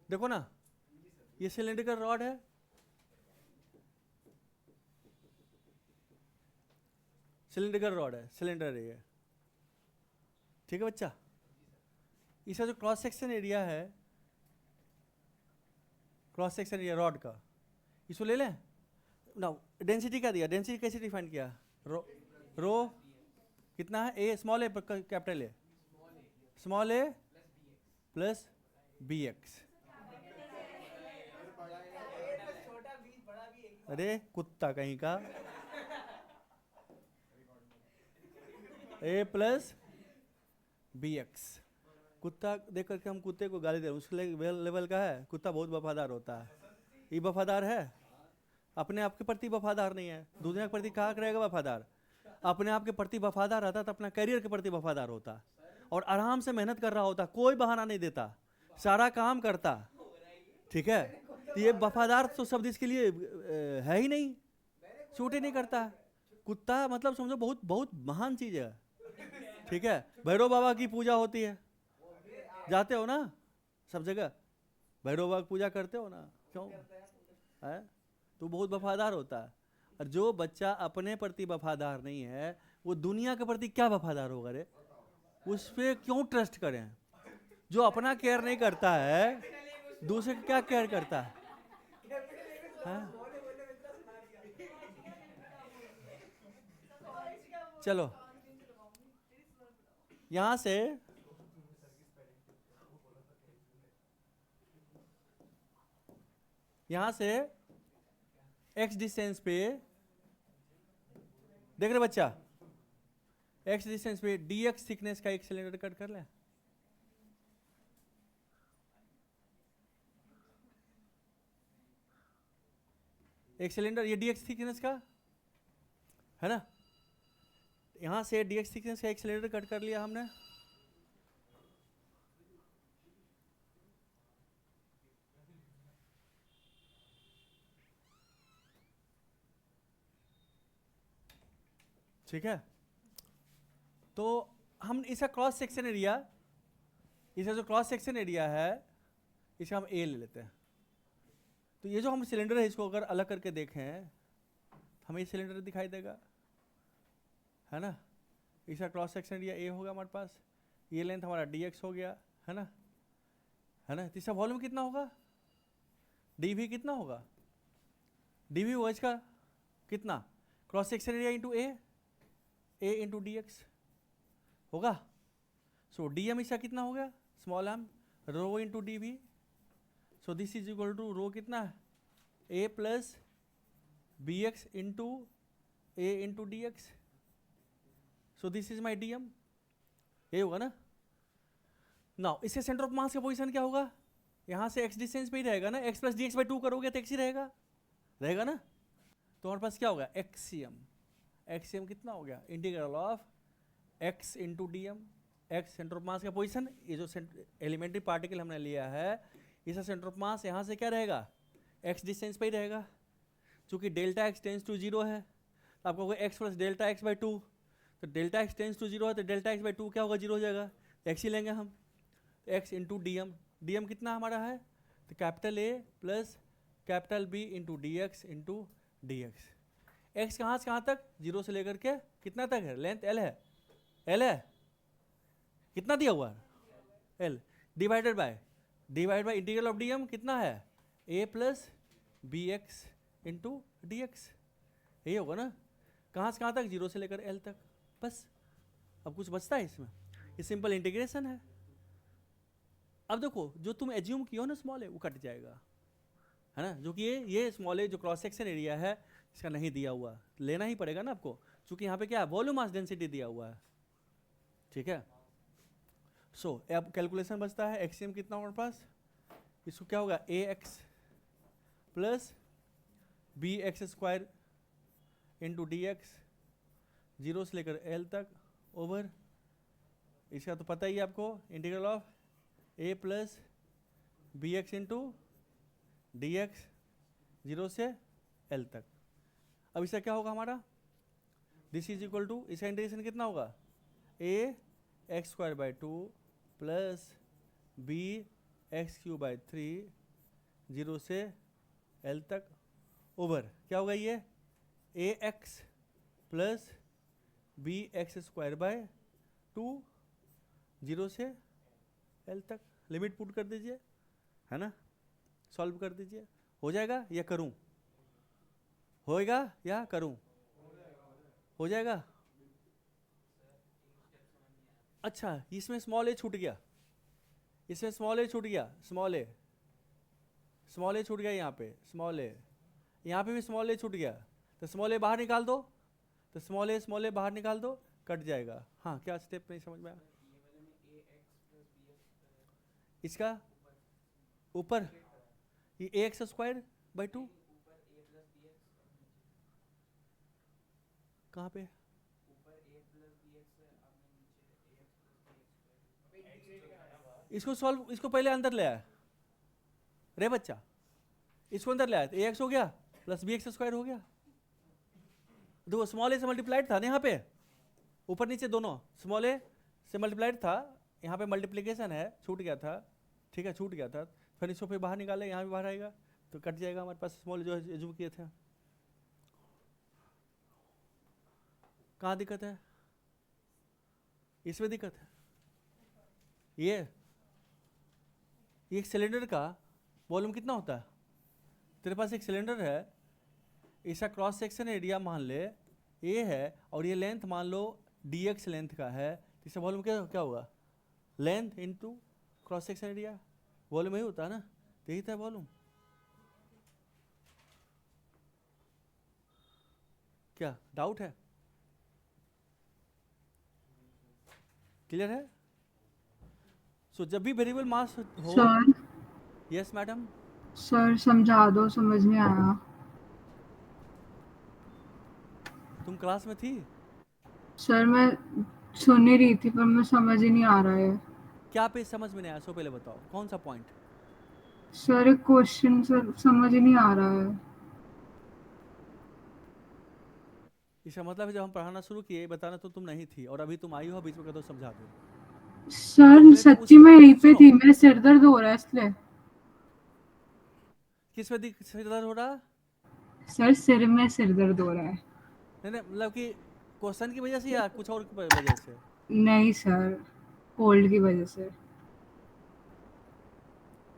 देखो ना, ये सिलेंड्रिकल रॉड है, सिलेंड्रिकल रॉड है, सिलेंडर है ये। ठीक है बच्चा, इसका जो क्रॉस सेक्शन एरिया है, क्रॉस सेक्शन एरिया रॉड का, इसको ले लें ना। डेंसिटी क्या दिया, डेंसिटी कैसे डिफाइन किया? रो कितना है? A small a capital a, small a plus B x. अरे कुत्ता कहीं का, ए प्लस बी एक्स। कुत्ता देख करके हम कुत्ते को गाली दे रहे हैं, उसके लेवल का है। कुत्ता बहुत वफादार होता है, ये वफादार है, अपने आप के प्रति वफादार नहीं है, दुनिया के प्रति कहाँ रहेगा वफादार? अपने आप के प्रति वफादार रहता तो अपना करियर के प्रति वफादार होता, और आराम से मेहनत कर रहा होता, कोई बहाना नहीं देता, सारा काम करता। ठीक है, तो ये वफादार तो शब्द इसके लिए है ही नहीं, सूट ही नहीं करता। कुत्ता मतलब समझो बहुत बहुत महान चीज है। ठीक है, भैरव बाबा की पूजा होती है, जाते हो ना सब जगह, भैरव बाबा की पूजा करते हो ना, क्यों है? तो बहुत वफादार होता है। और जो बच्चा अपने प्रति वफादार नहीं है, वो दुनिया के प्रति क्या वफादार होगा रे? उस पर क्यों ट्रस्ट करें? जो अपना केयर नहीं करता है, दूसरे का क्या केयर करता है? चलो यहां से x डिस्टेंस पे, देख रहे बच्चा, x डिस्टेंस पे dx थिकनेस का एक सिलेंडर कट कर लें। एक सिलेंडर ये dx थिकनेस का है ना, यहां से dx थिकनेस का एक सिलेंडर कट कर लिया हमने। ठीक है, तो हम इसका क्रॉस सेक्शन एरिया, इसका जो क्रॉस सेक्शन एरिया है, इसका हम ए ले लेते हैं। तो ये जो हम सिलेंडर है, इसको अगर अलग करके देखें, हमें ये सिलेंडर दिखाई देगा, है ना। इसका क्रॉस सेक्शन एरिया ए होगा हमारे पास, ये लेंथ हमारा dx हो गया, है ना, है ना। इसका वॉल्यूम कितना होगा? dv कितना होगा? dv वो इसका कितना, cross section area into a into dx होगा। सो dm इसका कितना हो गया, small m rho into dv। So this is equal to rho कितना है, a plus B x into a into d x. So this is my dm, यही होगा ना। नाउ इसके सेंटर ऑफ मास का पोजीशन क्या होगा? यहाँ से x डिस्टेंस पे ही रहेगा ना, x plus D x by 2 करोगे तो x ही रहेगा ना। तो हमारे पास क्या होगा, एक्सियम कितना हो गया, integral of x into d m. X centre of mass का पोजीशन, ये जो एलिमेंट्री पार्टिकल हमने लिया है, इसका सेंटर ऑफ मास यहाँ से क्या रहेगा, x डिस्टेंस पे ही रहेगा। चूंकि डेल्टा x टेंस टू 0 है तो आपको होगा x plus delta x by 2, तो डेल्टा x टेंस टू 0 है तो डेल्टा x बाई 2 क्या होगा, 0 हो जाएगा, तो x ही लेंगे हम, x into d m, d m कितना हमारा है, तो capital A plus capital B into d x into d x. X कहाँ से कहाँ तक, 0 से लेकर के कितना तक है, लेंथ L है, L है, कितना दिया हुआ है L, divided by integral of d m कितना है, A plus B x into d x, यही होगा ना, कहाँ से कहाँ तक, 0 से लेकर L तक, बस। अब कुछ बचता है इसमें, ये सिंपल इंटीग्रेशन है। अब देखो जो तुम एज्यूम किया ना स्मॉल ए, वो कट जाएगा, है ना, जो कि ये स्मॉल ए जो क्रॉस सेक्शन एरिया है इसका नहीं दिया हुआ, लेना ही पड़ेगा ना आपको, क्योंकि यहाँ पे क्या है, वॉल्यूम मास डेंसिटी दिया हुआ है, ठीक है। सो अब कैलकुलेशन बचता है, एक्सएम कितना हमारे पास, इसको क्या होगा, a x plus B x square into d x, 0 से लेकर L तक ओवर, इसका तो पता ही है आपको, integral of A plus B x into d x, 0 से L तक। अब इसका क्या होगा हमारा, दिस इज इक्वल टू, इसका इंटीग्रेशन कितना होगा, A x square by 2 plus B x cube by 3, 0 से L तक ओवर, क्या होगा ये, a x plus B x square by 2, 0 से L तक, लिमिट पुट कर दीजिए, है ना, सॉल्व कर दीजिए, हो जाएगा या करूं, होएगा या करूं, हो जाएगा। अच्छा इसमें स्मॉल ए छूट गया, इसमें स्मॉल ए छूट गया, स्मॉल ए छूट गया, यहाँ पे स्मॉल ए, यहाँ पे भी स्मॉल ए छूट गया, तो स्मॉल ए बाहर निकाल दो, तो स्मॉल ए बाहर निकाल दो, कट जाएगा। हाँ क्या स्टेप नहीं समझ में आया, इसका ऊपर ये ए एक्स स्क्वायर बाई 2, कहाँ पे, इसको सॉल्व, इसको पहले अंदर ले आया रे बच्चा, इसको अंदर ले आया, ए एक्स हो गया प्लस बी एक्स स्क्वायर हो गया, देखो स्मॉल ए से मल्टीप्लाइड था ना यहाँ पे, ऊपर नीचे दोनों स्मॉल ए से मल्टीप्लाइड था, यहाँ पे मल्टीप्लिकेशन है, छूट गया था, ठीक है छूट गया था, फिर इसको फिर बाहर निकाले, यहाँ भी बाहर आएगा तो कट जाएगा हमारे पास स्मॉल जो एज्यूम किए थे। कहाँ दिक्कत है, इसमें दिक्कत है, ये एक सिलेंडर का वॉल्यूम कितना होता है, तेरे पास एक सिलेंडर है, इसका क्रॉस सेक्शन एरिया मान ले ए है और ये लेंथ मान लो dx लेंथ का है, तो इसका वॉल्यूम क्या होगा, length into cross section area, volume यही होता है ना, तो यही था वॉल्यूम। क्या डाउट है, क्लियर है। सो जब भी वेरिएबल मास हो, सर यस मैडम, सर समझा दो, समझ नहीं आया। तुम क्लास में थी, सर मैं सुन ही रही थी पर मैं समझ ही नहीं आ रहा है। क्या पे समझ में नहीं आया, सो पहले बताओ कौन सा पॉइंट, सर एक क्वेश्चन सर समझ ही नहीं आ रहा है। इसका मतलब है जब हम पढ़ाना शुरू किए बताना तो तुम नहीं थी और अभी तुम आई हो, बीच में कह दो समझा दो। सर सच्ची में यहीं पे थी, मेरे सिर दर्द हो रहा है इसलिए। किस पे सिर दर्द हो रहा, सर सिर में सिर दर्द हो रहा है। नहीं मतलब कि क्वेश्चन की वजह से या कुछ और की वजह से, नहीं सर, कोल्ड की वजह से।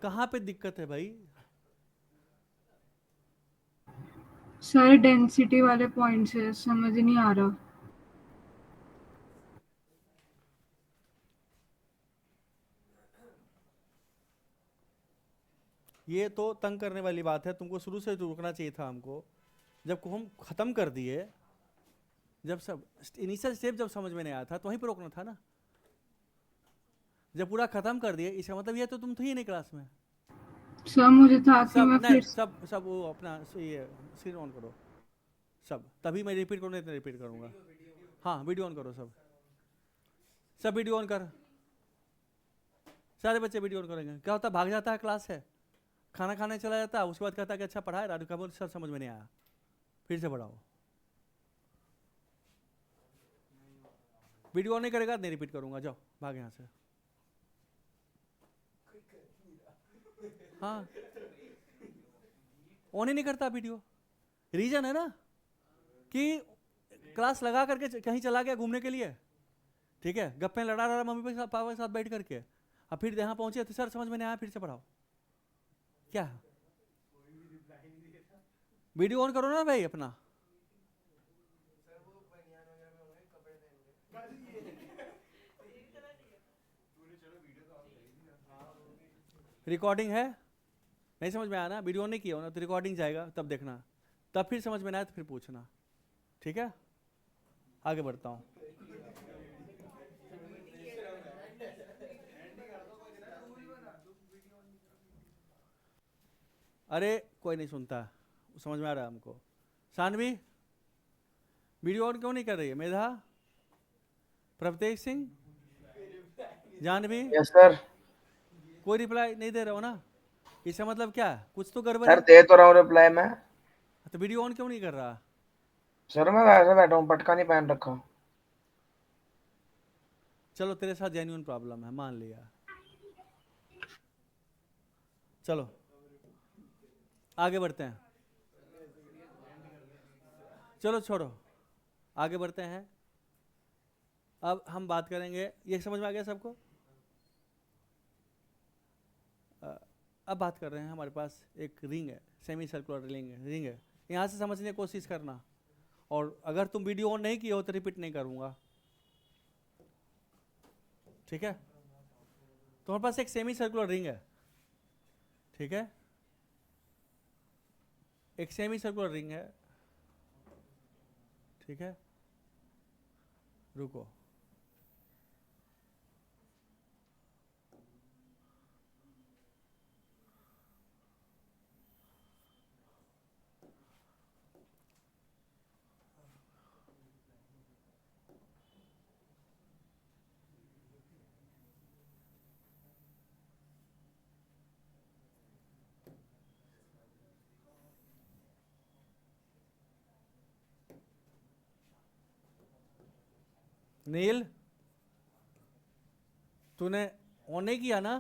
कहाँ पे दिक्कत है भाई, सर डेंसिटी वाले पॉइंट से समझ ही नहीं आ रहा। ये तो तंग करने वाली बात है, तुमको शुरू से रुकना चाहिए था हमको, जब हम खत्म कर दिए, जब सब इनिशियल स्टेप जब समझ में नहीं आया था तो वहीं पर रोकना था ना, जब पूरा खत्म कर दिए इसका मतलब ये तो तुम थी नहीं क्लास में। सर मुझे था कि सब मैं नहीं, फिर सब वो अपना ये स्क्रीन ऑन करो सब, तभी मैं रिपीट करूँ, नहीं तो रिपीट करूँगा। हाँ वीडियो ऑन करो, सब वीडियो ऑन कर, सारे बच्चे वीडियो ऑन करेंगे। क्या होता है भाग जाता है क्लास है, खाना खाने चला जाता, उसके बाद कहता कि अच्छा पढ़ा है राजू, का सर समझ में नहीं आया, फिर से पढ़ाओ। वीडियो ऑन नहीं करेगा नहीं रिपीट करूंगा, जाओ भाग यहाँ से। हाँ ऑन ही नहीं करता वीडियो। रीजन है ना कि क्लास लगा करके कहीं चला गया घूमने के लिए, ठीक है, गप्पे लड़ा रहा मम्मी पापा के साथ बैठ करके, अब फिर यहाँ पहुंचे तो सर समझ में नहीं आया, फिर से पढ़ाओ। क्या वीडियो ऑन करो ना भाई अपना। रिकॉर्डिंग है, नहीं समझ में आया ना, वीडियो ऑन नहीं किया हो ना तो रिकॉर्डिंग जाएगा, तब देखना, तब फिर समझ में ना आए तो फिर पूछना, ठीक है। आगे बढ़ता हूँ। अरे कोई नहीं सुनता, समझ में आ रहा है हमको। सानवी वीडियो ऑन क्यों नहीं कर रही है? मेधा, प्रभतेज सिंह, जानवी, यस सर। कोई रिप्लाई नहीं दे रहे हो ना, इसका मतलब क्या है? कुछ तो गड़बड़ सर है। दे तो रहा हूँ रिप्लाई मैं। तो वीडियो ऑन क्यों नहीं कर रहा? सर मैं वैसे बैठा हूँ, पटका नहीं पहन रखा। चलो तेरे साथ जेन्युइन प्रॉब्लम है, मान लिया, चलो आगे बढ़ते हैं। चलो छोड़ो, आगे बढ़ते हैं। अब हम बात करेंगे, ये समझ में आ गया सबको? अब बात कर रहे हैं, हमारे पास एक रिंग है, सेमी सर्कुलर रिंग है, यहाँ से समझने की कोशिश करना, और अगर तुम वीडियो ऑन नहीं किए हो तो रिपीट नहीं करूँगा, ठीक है। तुम्हारे पास एक सेमी सर्कुलर रिंग है, ठीक है, एक सेमी सर्कुलर रिंग है, ठीक है, रुको, नील तूने ऑन नहीं किया ना,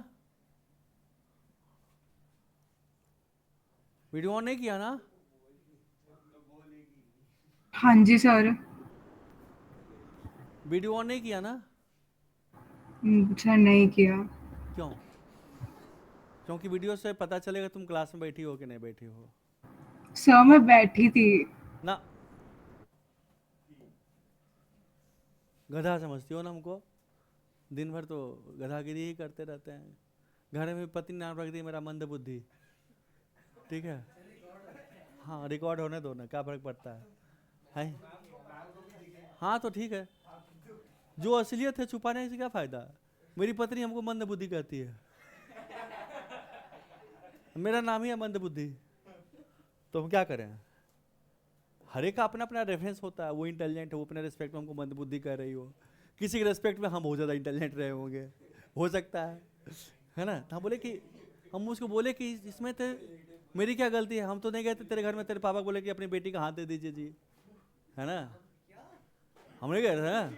वीडियो ऑन नहीं किया ना? हाँ जी सर। वीडियो ऑन नहीं किया ना? सर नहीं किया। क्यों? क्योंकि वीडियो से पता चलेगा तुम क्लास में बैठी हो कि नहीं बैठी हो। सर मैं बैठी थी ना, गधा समझती हो ना हमको, दिन भर तो गधागिरी ही करते रहते हैं। घर में पत्नी नाम रख दी मेरा मंद बुद्धि, ठीक है। हाँ रिकॉर्ड होने दो ना, क्या फर्क पड़ता है? हाँ तो ठीक है, जो असलियत है छुपाने से क्या फायदा। मेरी पत्नी हमको मंद बुद्धि कहती है, मेरा नाम ही है मंद बुद्धि, तो हम क्या करें? हर एक का अपना अपना रेफरेंस होता है, वो इंटेलिजेंट है, वो अपने रेस्पेक्ट में हमको मंद बुद्धि कह रही हो, किसी के रेस्पेक्ट में हम बहुत ज़्यादा इंटेलिजेंट रहे होंगे, हो सकता है ना। तो हम बोले कि हम उसको बोले कि इसमें तो मेरी क्या गलती है, हम तो नहीं गए थे तेरे घर में, तेरे पापा बोले कि अपनी बेटी का हाथ दे दीजिए जी, है ना, हम नहीं गए थे ना।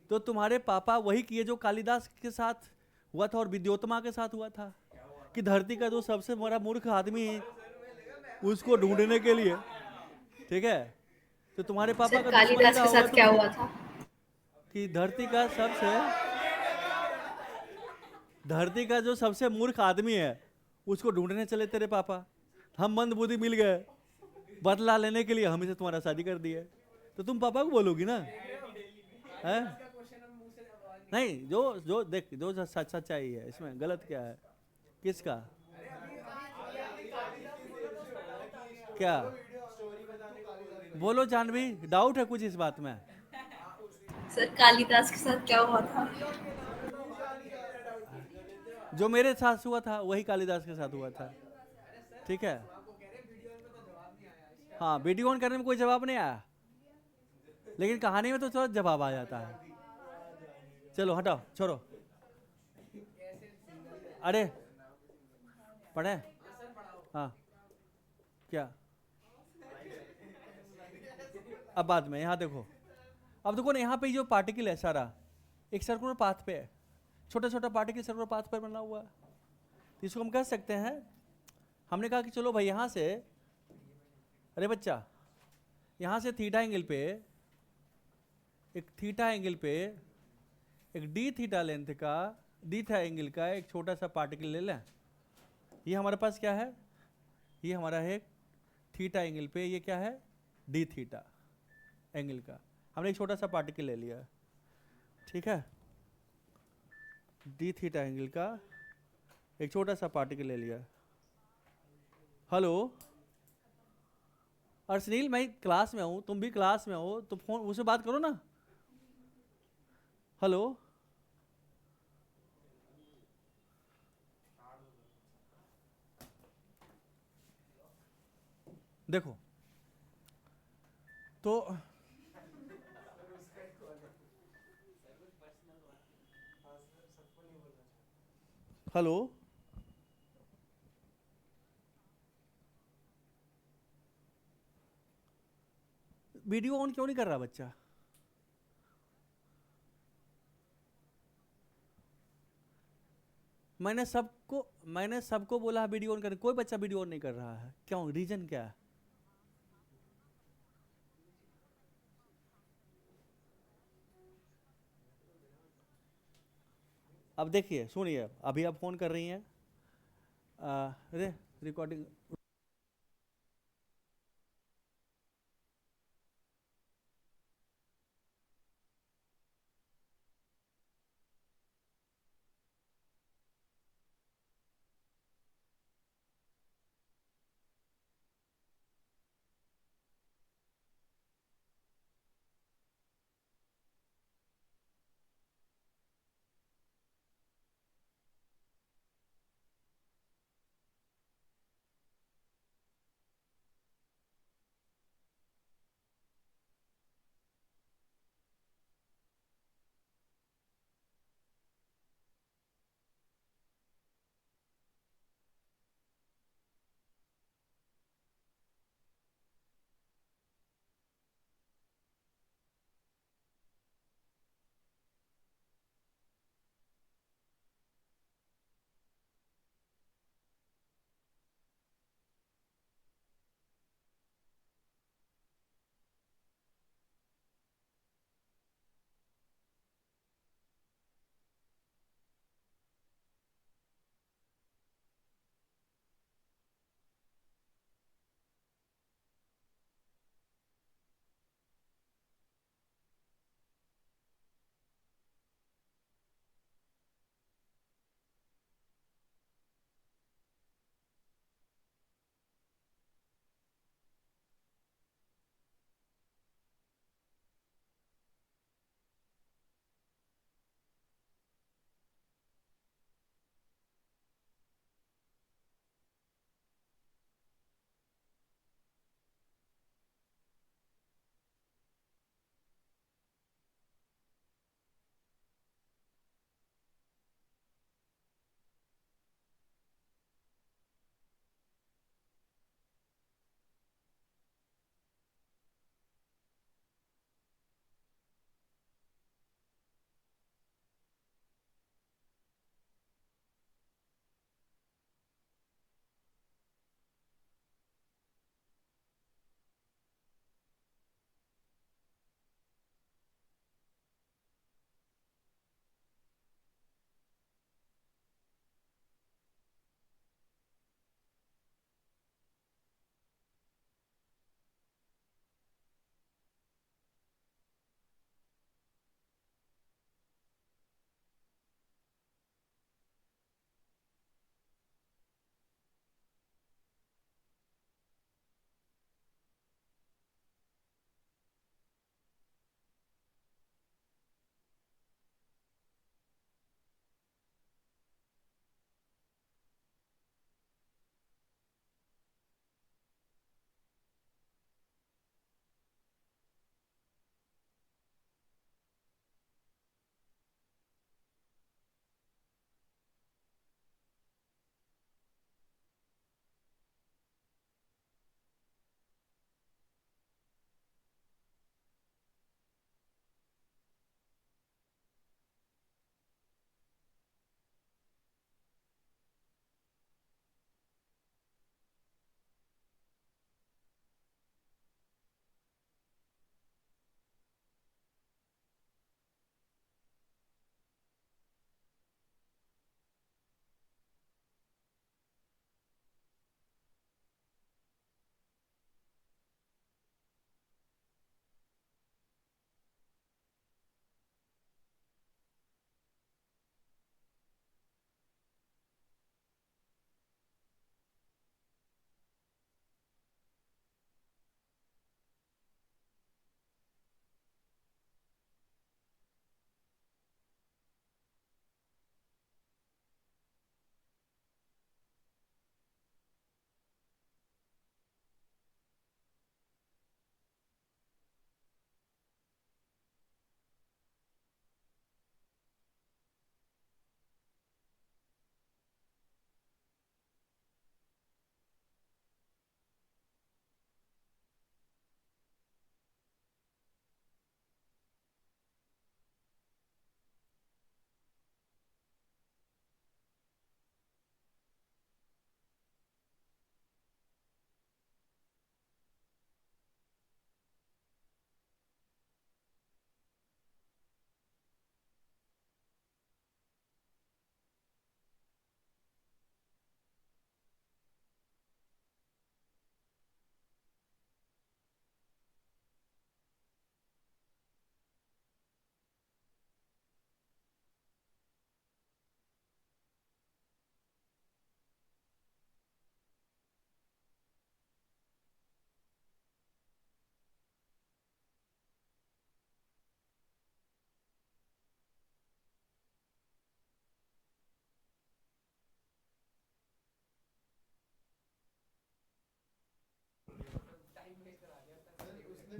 तो तुम्हारे पापा वही किए जो कालिदास के साथ हुआ था और विद्योत्तमा के साथ हुआ था, कि धरती का जो सबसे बड़ा मूर्ख आदमी है उसको ढूंढने के लिए, ठीक है। तो तुम्हारे पापा सर का दुश्मन ही कालिदास रहा के होगा साथ क्या हुआ था? कि धरती का जो सबसे मूर्ख आदमी है उसको ढूंढने चले तेरे पापा, हम मंद बुद्धि मिल गए, बदला लेने के लिए हम इसे तुम्हारा शादी कर दिए, तो तुम पापा को बोलोगी ना, है? नहीं, जो जो देख, जो सच्चाई है इसमें गलत क्या है, किसका क्या? बोलो जानवी, डाउट है कुछ इस बात में? सर कालिदास के साथ क्या हुआ था? जो मेरे साथ हुआ था वही कालिदास के साथ हुआ था, ठीक है। हाँ वीडियो ऑन करने में कोई जवाब नहीं आया, लेकिन कहानी में तो तुरंत जवाब आ जाता है। चलो हटाओ, छोड़ो, अरे पढ़े हाँ क्या, अब बाद में, यहाँ देखो, अब देखो ना, यहाँ पे जो पार्टिकल है सारा एक सर्कुलर पाथ पे है, छोटा छोटा पार्टिकल सर्कुलर पाथ पर बना हुआ है। तो इसको हम कह सकते हैं, हमने कहा कि चलो भाई यहाँ से, अरे बच्चा, यहाँ से थीटा एंगल पे, एक थीटा एंगल पे एक डी थीटा लेंथ का, डी थीटा एंगल का एक छोटा सा पार्टिकल ले लें। ये हमारे पास क्या है, ये हमारा है थीटा एंगल पे, ये क्या है, डी थीटा एंगल का, हमने एक छोटा सा पार्टिकल ले लिया, ठीक है, डी थीटा एंगल का एक छोटा सा पार्टिकल ले लिया। हेलो, और सुनील, मैं क्लास में हूँ, तुम भी क्लास में हो, तो फोन उससे बात करो ना। हेलो, देखो तो हेलो, वीडियो ऑन क्यों नहीं कर रहा बच्चा? मैंने सबको बोला वीडियो ऑन करने, कोई बच्चा वीडियो ऑन नहीं कर रहा है, क्यों, रीजन क्या है? अब देखिए, सुनिए, अभी आप फोन कर रही हैं, अरे रिकॉर्डिंग,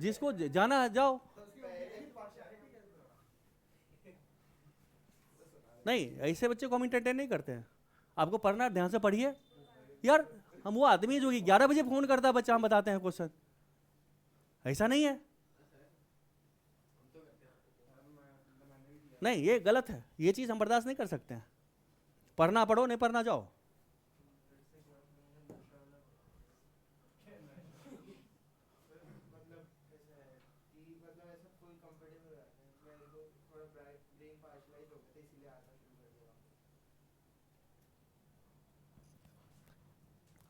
जिसको जाना है जाओ। नहीं, ऐसे बच्चे को हम इंटरटेन नहीं करते हैं। आपको पढ़ना है, ध्यान से पढ़िए यार। हम वो आदमी जो कि 11 बजे फोन करता है बच्चा, हम बताते हैं क्वेश्चन, ऐसा नहीं है। नहीं, ये गलत है, ये चीज हम बर्दाश्त नहीं कर सकते हैं। पढ़ना पढ़ो, नहीं पढ़ना जाओ।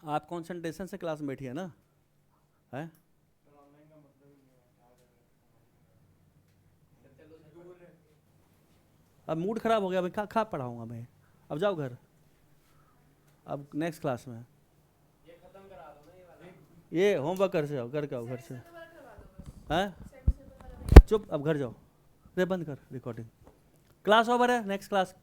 आप कंसंट्रेशन से क्लास में बैठिए ना, है? अब मूड खराब हो गया भाई, खा पढ़ाऊंगा मैं। अब जाओ घर, अब नेक्स्ट क्लास में। ये होमवर्क कर से जाओ, घर के आओ, घर से। हैं? चुप, अब घर जाओ। रे बंद कर रिकॉर्डिंग। क्लास ओवर है, नेक्स्ट क्लास।